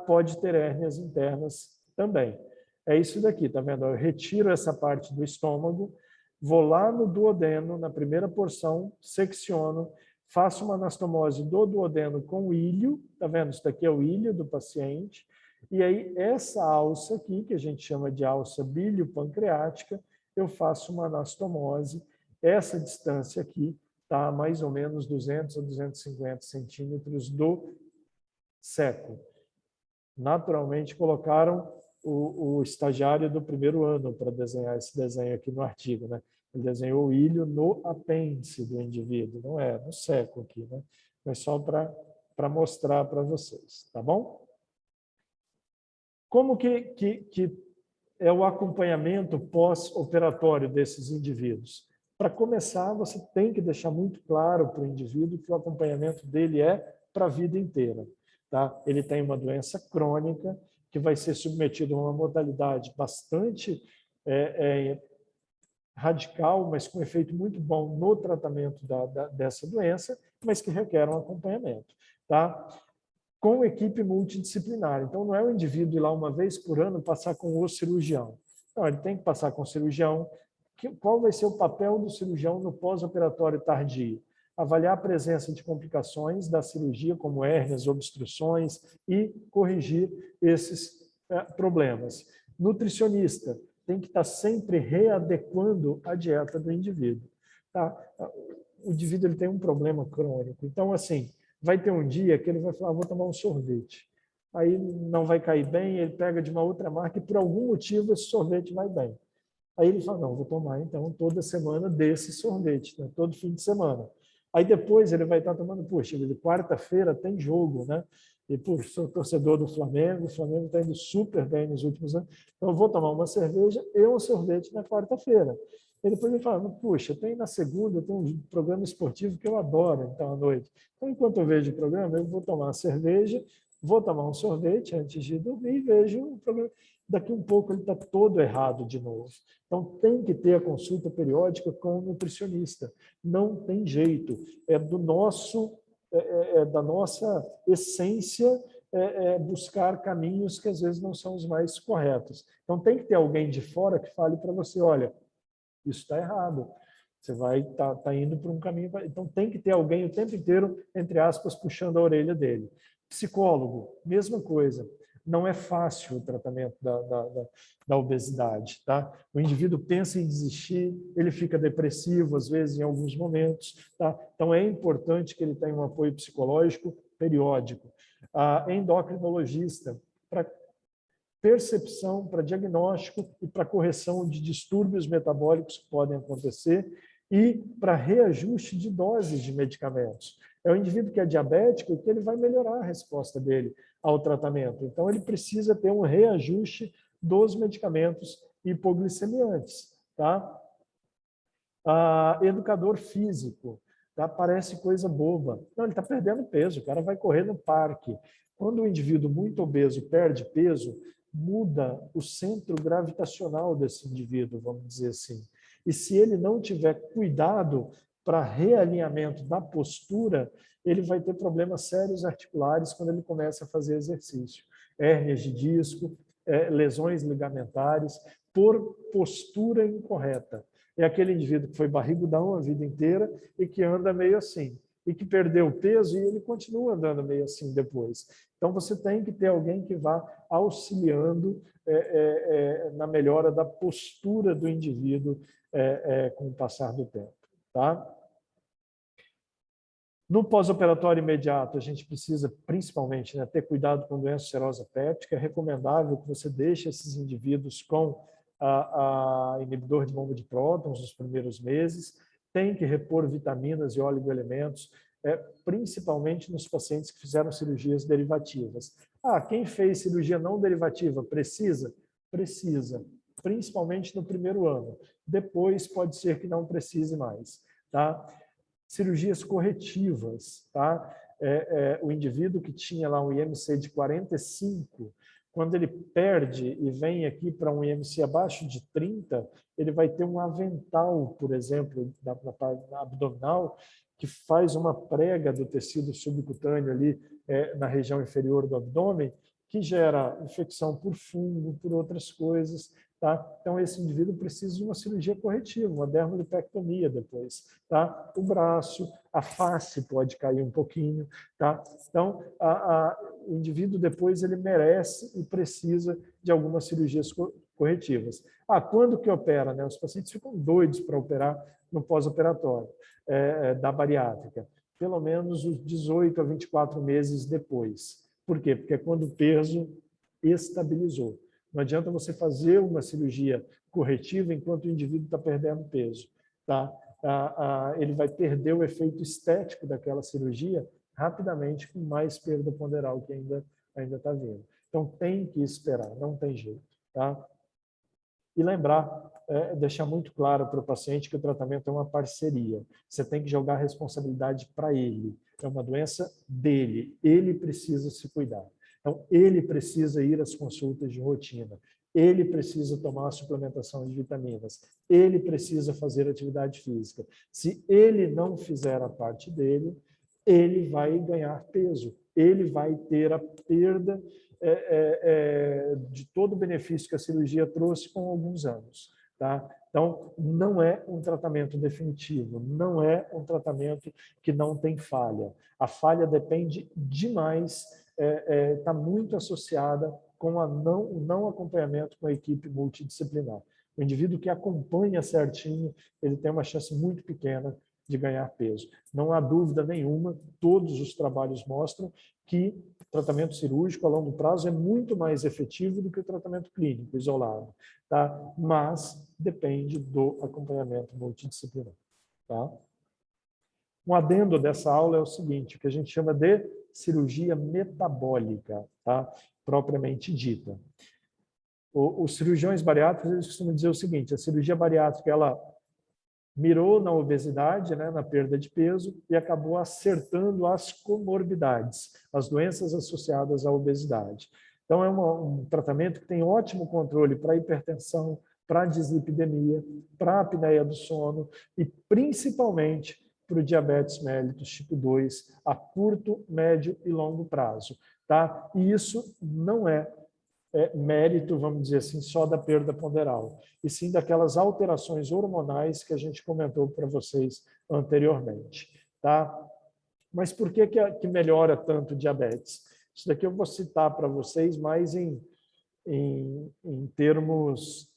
pode ter hérnias internas também. É isso daqui, tá vendo? Eu retiro essa parte do estômago, vou lá no duodeno, na primeira porção, secciono, faço uma anastomose do duodeno com o ilho, tá vendo? Isso daqui é o ilho do paciente. E aí, essa alça aqui, que a gente chama de alça biliopancreática, eu faço uma anastomose. Essa distância aqui está a mais ou menos 200 a 250 centímetros do seco. Naturalmente, colocaram o estagiário do primeiro ano para desenhar esse desenho aqui no artigo, né? Ele desenhou o ilho no apêndice do indivíduo, não é no seco aqui, né? Mas só para mostrar para vocês, tá bom? Como que é o acompanhamento pós-operatório desses indivíduos? Para começar, você tem que deixar muito claro para o indivíduo que o acompanhamento dele é para a vida inteira. Tá? Ele tem uma doença crônica que vai ser submetido a uma modalidade bastante radical, mas com efeito muito bom no tratamento dessa doença, mas que requer um acompanhamento. Tá? Com equipe multidisciplinar. Então, não é o indivíduo ir lá uma vez por ano passar com o cirurgião. Não, ele tem que passar com o cirurgião. Qual vai ser o papel do cirurgião no pós-operatório tardio? Avaliar a presença de complicações da cirurgia, como hérnias, obstruções, e corrigir esses problemas. Nutricionista tem que estar sempre readequando a dieta do indivíduo. Tá? O indivíduo ele tem um problema crônico. Então, assim, vai ter um dia que ele vai falar, vou tomar um sorvete. Aí não vai cair bem, ele pega de uma outra marca e por algum motivo esse sorvete vai bem. Aí ele fala, não, vou tomar então toda semana desse sorvete, né? Todo fim de semana. Aí depois ele vai estar tomando, puxa, quarta-feira tem jogo, né? E, puxa, sou torcedor do Flamengo, o Flamengo está indo super bem nos últimos anos, então eu vou tomar uma cerveja e um sorvete na quarta-feira. E depois ele fala, puxa, tem na segunda, tem um programa esportivo que eu adoro, então, à noite. Então, enquanto eu vejo o programa, eu vou tomar uma cerveja, vou tomar um sorvete antes de dormir e vejo o programa. Daqui um pouco ele está todo errado de novo. Então, tem que ter a consulta periódica com o nutricionista. Não tem jeito. É do nosso, da nossa essência buscar caminhos que às vezes não são os mais corretos. Então, tem que ter alguém de fora que fale para você, olha, isso está errado. Você vai tá indo por um caminho. Então, tem que ter alguém o tempo inteiro, entre aspas, puxando a orelha dele. Psicólogo, mesma coisa. Não é fácil o tratamento da obesidade. Tá? O indivíduo pensa em desistir, ele fica depressivo, às vezes, em alguns momentos. Tá? Então, é importante que ele tenha um apoio psicológico periódico. Endocrinologista, para percepção, para diagnóstico e para correção de distúrbios metabólicos que podem acontecer e para reajuste de doses de medicamentos. É o indivíduo que é diabético que ele vai melhorar a resposta dele ao tratamento. Então, ele precisa ter um reajuste dos medicamentos hipoglicemiantes. Tá? Educador físico. Tá? Parece coisa boba. Não, ele está perdendo peso, o cara vai correr no parque. Quando o indivíduo muito obeso perde peso, muda o centro gravitacional desse indivíduo, vamos dizer assim. E se ele não tiver cuidado para realinhamento da postura, ele vai ter problemas sérios articulares quando ele começa a fazer exercício. Hérnias de disco, lesões ligamentares, por postura incorreta. É aquele indivíduo que foi barrigudão a vida inteira e que anda meio assim, e que perdeu peso e ele continua andando meio assim depois. Então, você tem que ter alguém que vá auxiliando na melhora da postura do indivíduo com o passar do tempo. Tá? No pós-operatório imediato, a gente precisa, principalmente, ter cuidado com doença serosa péptica. É recomendável que você deixe esses indivíduos com inibidor de bomba de prótons nos primeiros meses. Tem que repor vitaminas e oligoelementos, principalmente nos pacientes que fizeram cirurgias derivativas. Quem fez cirurgia não derivativa precisa? Precisa, principalmente no primeiro ano. Depois pode ser que não precise mais. Tá? Cirurgias corretivas. Tá? O indivíduo que tinha lá um IMC de 45, quando ele perde e vem aqui para um IMC abaixo de 30, ele vai ter um avental, por exemplo, na abdominal, que faz uma prega do tecido subcutâneo ali na região inferior do abdômen, que gera infecção por fungo, por outras coisas. Tá? Então, esse indivíduo precisa de uma cirurgia corretiva, uma dermolipectomia depois. Tá? O braço, a face pode cair um pouquinho. Tá? Então, o indivíduo depois ele merece e precisa de algumas cirurgias corretivas. Quando que opera? Né? Os pacientes ficam doidos para operar no pós-operatório da bariátrica. Pelo menos os 18 a 24 meses depois. Por quê? Porque é quando o peso estabilizou. Não adianta você fazer uma cirurgia corretiva enquanto o indivíduo está perdendo peso. tá? Ele vai perder o efeito estético daquela cirurgia rapidamente, com mais perda ponderal que ainda está vindo. Então, tem que esperar, não tem jeito, tá? E lembrar, deixar muito claro para o paciente que o tratamento é uma parceria. Você tem que jogar a responsabilidade para ele. É uma doença dele. Ele precisa se cuidar. Então, ele precisa ir às consultas de rotina. Ele precisa tomar a suplementação de vitaminas. Ele precisa fazer atividade física. Se ele não fizer a parte dele, ele vai ganhar peso. Ele vai ter a perda de todo o benefício que a cirurgia trouxe com alguns anos. Tá? Então, não é um tratamento definitivo, não é um tratamento que não tem falha. A falha depende demais, está muito associada com o não acompanhamento com a equipe multidisciplinar. O indivíduo que acompanha certinho, ele tem uma chance muito pequena de ganhar peso. Não há dúvida nenhuma, todos os trabalhos mostram que o tratamento cirúrgico a longo prazo é muito mais efetivo do que o tratamento clínico isolado, tá? Mas depende do acompanhamento multidisciplinar, tá? Um adendo dessa aula é o seguinte, que a gente chama de cirurgia metabólica, tá? Propriamente dita. Os cirurgiões bariátricos eles costumam dizer o seguinte, a cirurgia bariátrica ela mirou na obesidade, né, na perda de peso, e acabou acertando as comorbidades, as doenças associadas à obesidade. Então, é um tratamento que tem ótimo controle para hipertensão, para dislipidemia, para a apneia do sono e, principalmente, para o diabetes mellitus tipo 2 a curto, médio e longo prazo. Tá? E isso não é mérito, vamos dizer assim, só da perda ponderal, e sim daquelas alterações hormonais que a gente comentou para vocês anteriormente. Tá? Mas por que melhora tanto o diabetes? Isso daqui eu vou citar para vocês mais em termos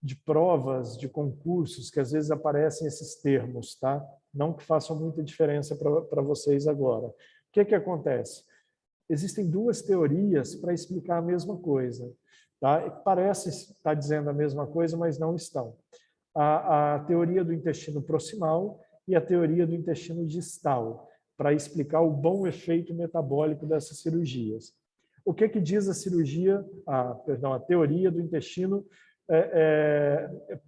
de provas, de concursos, que às vezes aparecem esses termos, tá? Não que façam muita diferença para vocês agora. O que acontece? Existem duas teorias para explicar a mesma coisa. Tá? Parece estar dizendo a mesma coisa, mas não estão. A teoria do intestino proximal e a teoria do intestino distal, para explicar o bom efeito metabólico dessas cirurgias. O que diz a cirurgia, a teoria do intestino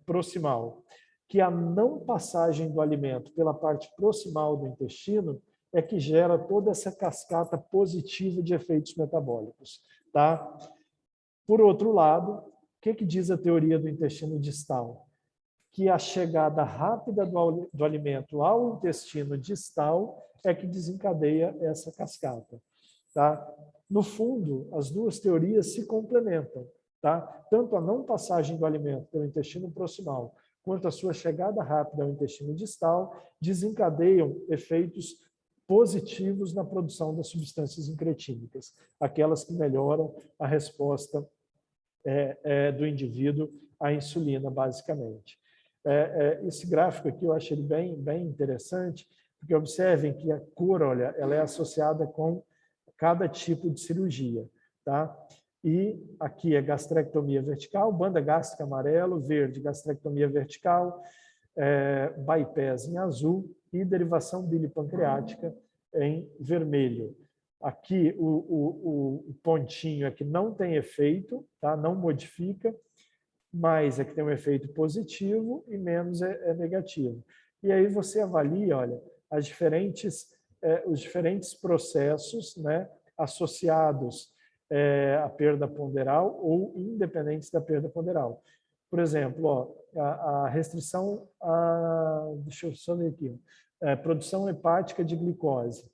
proximal? Que a não passagem do alimento pela parte proximal do intestino é que gera toda essa cascata positiva de efeitos metabólicos. Tá? Por outro lado, o que diz a teoria do intestino distal? Que a chegada rápida do alimento ao intestino distal é que desencadeia essa cascata. Tá? No fundo, as duas teorias se complementam. Tá? Tanto a não passagem do alimento pelo intestino proximal quanto a sua chegada rápida ao intestino distal desencadeiam efeitos positivos na produção das substâncias incretínicas, aquelas que melhoram a resposta do indivíduo à insulina, basicamente. Esse gráfico aqui eu acho ele bem interessante, porque observem que a cor, olha, ela é associada com cada tipo de cirurgia, tá? E aqui é gastrectomia vertical, banda gástrica amarelo, verde, gastrectomia vertical, bypass em azul e derivação bilipancreática em vermelho. Aqui o pontinho é que não tem efeito, tá? Não modifica, mais é que tem um efeito positivo e menos é negativo. E aí você avalia, olha, os diferentes processos, né, associados à perda ponderal ou independentes da perda ponderal. Por exemplo, ó, a restrição, deixa eu só ver aqui, produção hepática de glicose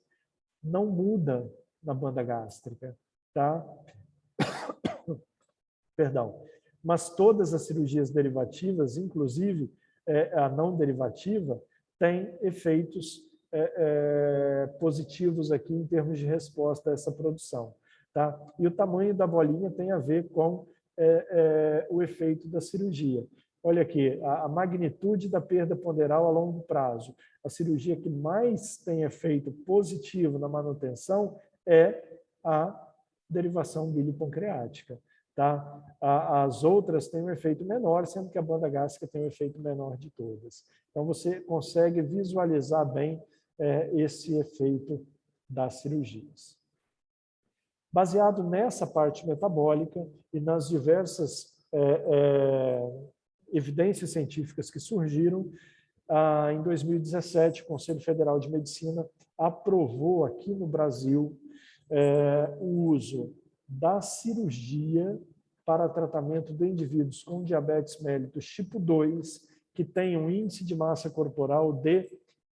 não muda na banda gástrica, tá? Perdão. Mas todas as cirurgias derivativas, inclusive a não derivativa, têm efeitos positivos aqui em termos de resposta a essa produção. Tá? E o tamanho da bolinha tem a ver com o efeito da cirurgia. Olha aqui, a magnitude da perda ponderal a longo prazo. A cirurgia que mais tem efeito positivo na manutenção é a derivação bilipancreática. tá? As outras têm um efeito menor, sendo que a banda gástrica tem um efeito menor de todas. Então, você consegue visualizar bem esse efeito das cirurgias. Baseado nessa parte metabólica e nas diversas evidências científicas que surgiram, em 2017, o Conselho Federal de Medicina aprovou aqui no Brasil o uso da cirurgia para tratamento de indivíduos com diabetes mellitus tipo 2, que tem um índice de massa corporal de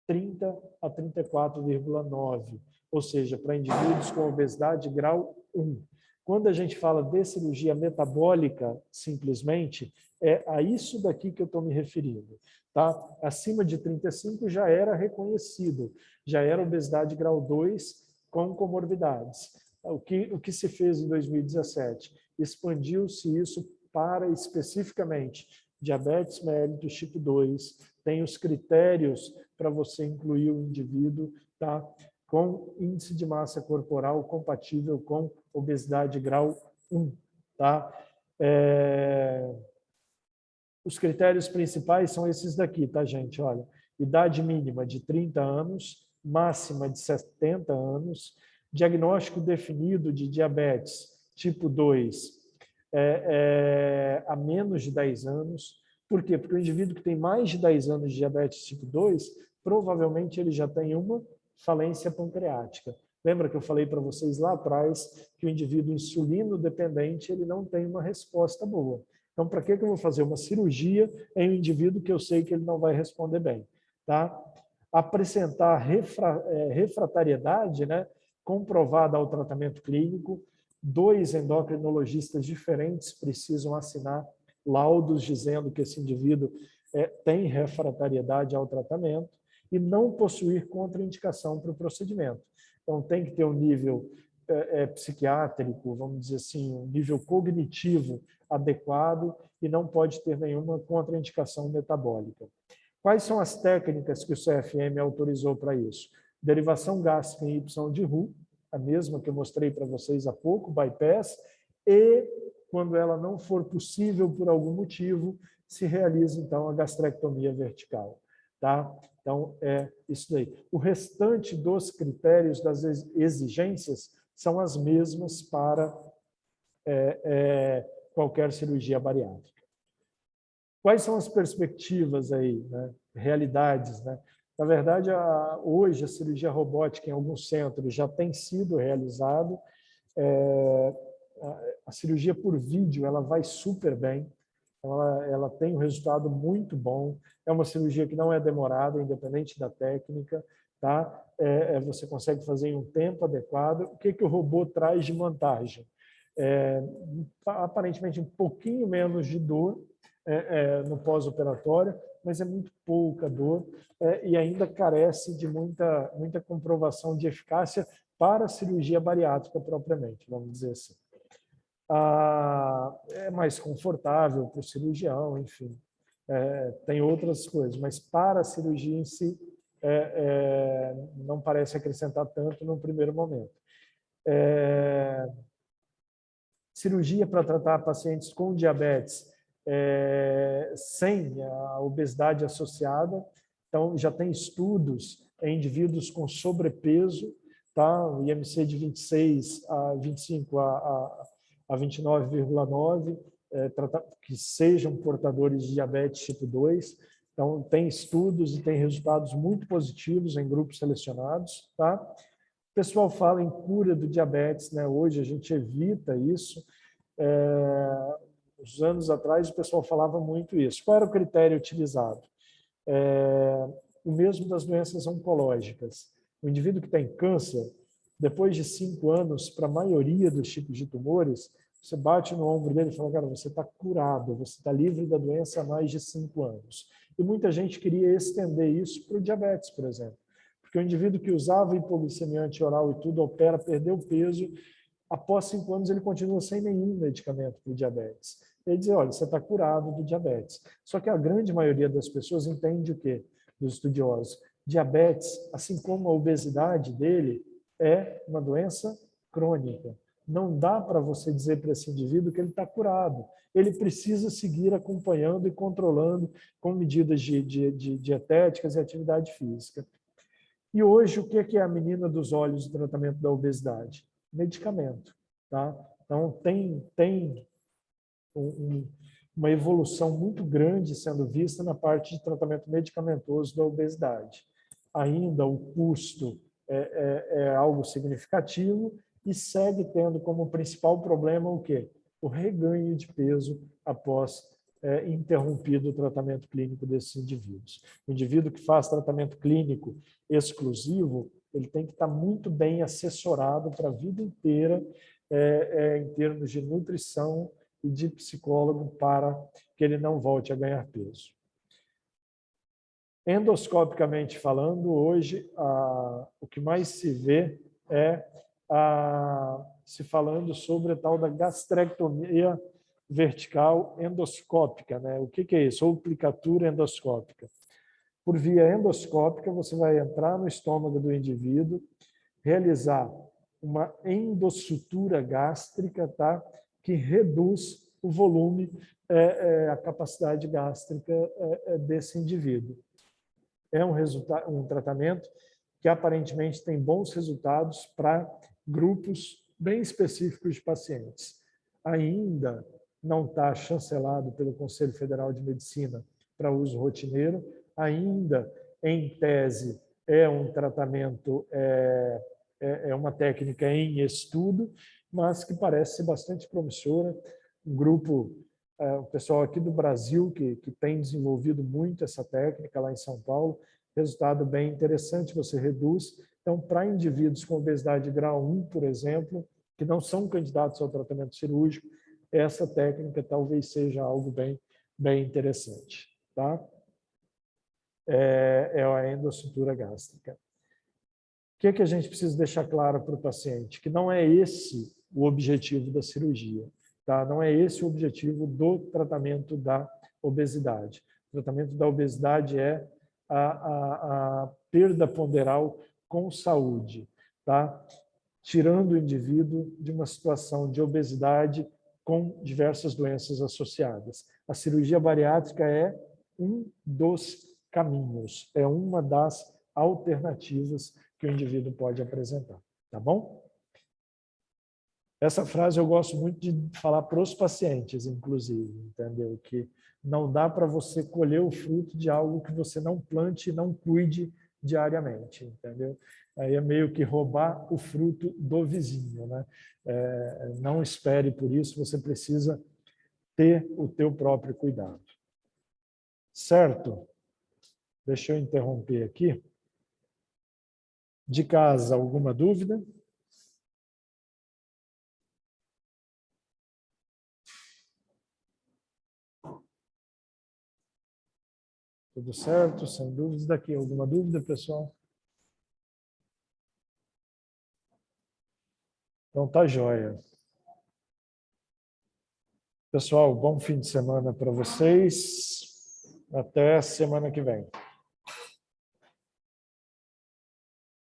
30 a 34,9, ou seja, para indivíduos com obesidade grau 1. Quando a gente fala de cirurgia metabólica, simplesmente, é a isso daqui que eu estou me referindo. Tá? Acima de 35 já era reconhecido, já era obesidade grau 2 com comorbidades. O que se fez em 2017? Expandiu-se isso para especificamente diabetes mellitus tipo 2, tem os critérios para você incluir o indivíduo, tá? Com índice de massa corporal compatível com obesidade grau 1. Tá? Os critérios principais são esses daqui, tá, gente? Olha, idade mínima de 30 anos, máxima de 70 anos, diagnóstico definido de diabetes tipo 2 a menos de 10 anos. Por quê? Porque o indivíduo que tem mais de 10 anos de diabetes tipo 2, provavelmente ele já tem uma falência pancreática. Lembra que eu falei para vocês lá atrás que o indivíduo insulino dependente ele não tem uma resposta boa. Então, para que eu vou fazer uma cirurgia em um indivíduo que eu sei que ele não vai responder bem? Tá? Apresentar refratariedade, né, comprovada ao tratamento clínico, 2 endocrinologistas diferentes precisam assinar laudos dizendo que esse indivíduo tem refratariedade ao tratamento e não possuir contraindicação para o procedimento. Então, tem que ter um nível psiquiátrico, vamos dizer assim, um nível cognitivo adequado e não pode ter nenhuma contraindicação metabólica. Quais são as técnicas que o CFM autorizou para isso? Derivação gástrica em Y de Roux, a mesma que eu mostrei para vocês há pouco, bypass, e quando ela não for possível por algum motivo, se realiza então a gastrectomia vertical. Tá? Então, é isso daí. O restante dos critérios das exigências são as mesmas para qualquer cirurgia bariátrica. Quais são as perspectivas aí, né? Realidades, né? Na verdade, hoje a cirurgia robótica em alguns centros já tem sido realizado. A cirurgia por vídeo ela vai super bem, ela tem um resultado muito bom. É uma cirurgia que não é demorada, independente da técnica, tá? Você consegue fazer em um tempo adequado. O que o robô traz de vantagem? Aparentemente um pouquinho menos de dor no pós-operatório, mas é muito pouca dor e ainda carece de muita comprovação de eficácia para a cirurgia bariátrica propriamente, vamos dizer assim. É mais confortável para o cirurgião, enfim, tem outras coisas, mas para a cirurgia em si não parece acrescentar tanto no primeiro momento. Cirurgia para tratar pacientes com diabetes sem a obesidade associada. Então, já tem estudos em indivíduos com sobrepeso, tá? O IMC de 26 a 25 a 29,9, que sejam portadores de diabetes tipo 2. Então, tem estudos e tem resultados muito positivos em grupos selecionados. Tá? O pessoal fala em cura do diabetes, né? Hoje a gente evita isso. Uns anos atrás o pessoal falava muito isso. Qual era o critério utilizado? O mesmo das doenças oncológicas. O indivíduo que tem câncer, depois de 5 anos, para a maioria dos tipos de tumores, você bate no ombro dele e fala, cara, você está curado, você está livre da doença há mais de 5 anos. E muita gente queria estender isso para o diabetes, por exemplo. Porque o indivíduo que usava hipoglicemia antioral e tudo opera, perdeu peso, após 5 anos ele continua sem nenhum medicamento para o diabetes. Ele diz, olha, você está curado do diabetes. Só que a grande maioria das pessoas entende o quê? Dos estudiosos. Diabetes, assim como a obesidade dele, é uma doença crônica. Não dá para você dizer para esse indivíduo que ele está curado. Ele precisa seguir acompanhando e controlando com medidas de dietéticas e atividade física. E hoje, o que é a menina dos olhos do tratamento da obesidade? Medicamento. Tá? Então, tem uma evolução muito grande sendo vista na parte de tratamento medicamentoso da obesidade. Ainda o custo é algo significativo e segue tendo como principal problema o quê? O reganho de peso após interrompido o tratamento clínico desses indivíduos. O indivíduo que faz tratamento clínico exclusivo, ele tem que estar muito bem assessorado para a vida inteira em termos de nutrição e de psicólogo para que ele não volte a ganhar peso. Endoscopicamente falando, hoje, o que mais se vê é se falando sobre a tal da gastrectomia vertical endoscópica. Né? O que é isso? Ou plicatura endoscópica. Por via endoscópica, você vai entrar no estômago do indivíduo, realizar uma endossutura gástrica, tá? Que reduz o volume, a capacidade gástrica desse indivíduo. É um tratamento que aparentemente tem bons resultados para grupos bem específicos de pacientes. Ainda não está chancelado pelo Conselho Federal de Medicina para uso rotineiro, ainda, em tese, é um tratamento, é uma técnica em estudo, mas que parece ser bastante promissora. Um grupo, o pessoal aqui do Brasil, que tem desenvolvido muito essa técnica lá em São Paulo, resultado bem interessante, você reduz. Então, para indivíduos com obesidade grau 1, por exemplo, que não são candidatos ao tratamento cirúrgico, essa técnica talvez seja algo bem interessante. Tá? É a endossutura gástrica. O que a gente precisa deixar claro para o paciente? Que não é esse o objetivo da cirurgia. Tá? Não é esse o objetivo do tratamento da obesidade. O tratamento da obesidade é a perda ponderal com saúde, tá? Tirando o indivíduo de uma situação de obesidade com diversas doenças associadas. A cirurgia bariátrica é um dos caminhos, é uma das alternativas que o indivíduo pode apresentar, tá bom? Essa frase eu gosto muito de falar para os pacientes, inclusive, entendeu? Que não dá para você colher o fruto de algo que você não plante e não cuide diariamente, entendeu? Aí é meio que roubar o fruto do vizinho, né? Não espere por isso, você precisa ter o teu próprio cuidado. Certo? Deixa eu interromper aqui. De casa, alguma dúvida? Tudo certo? Sem dúvidas. Daqui, alguma dúvida, pessoal? Então tá joia. Pessoal, bom fim de semana para vocês. Até semana que vem.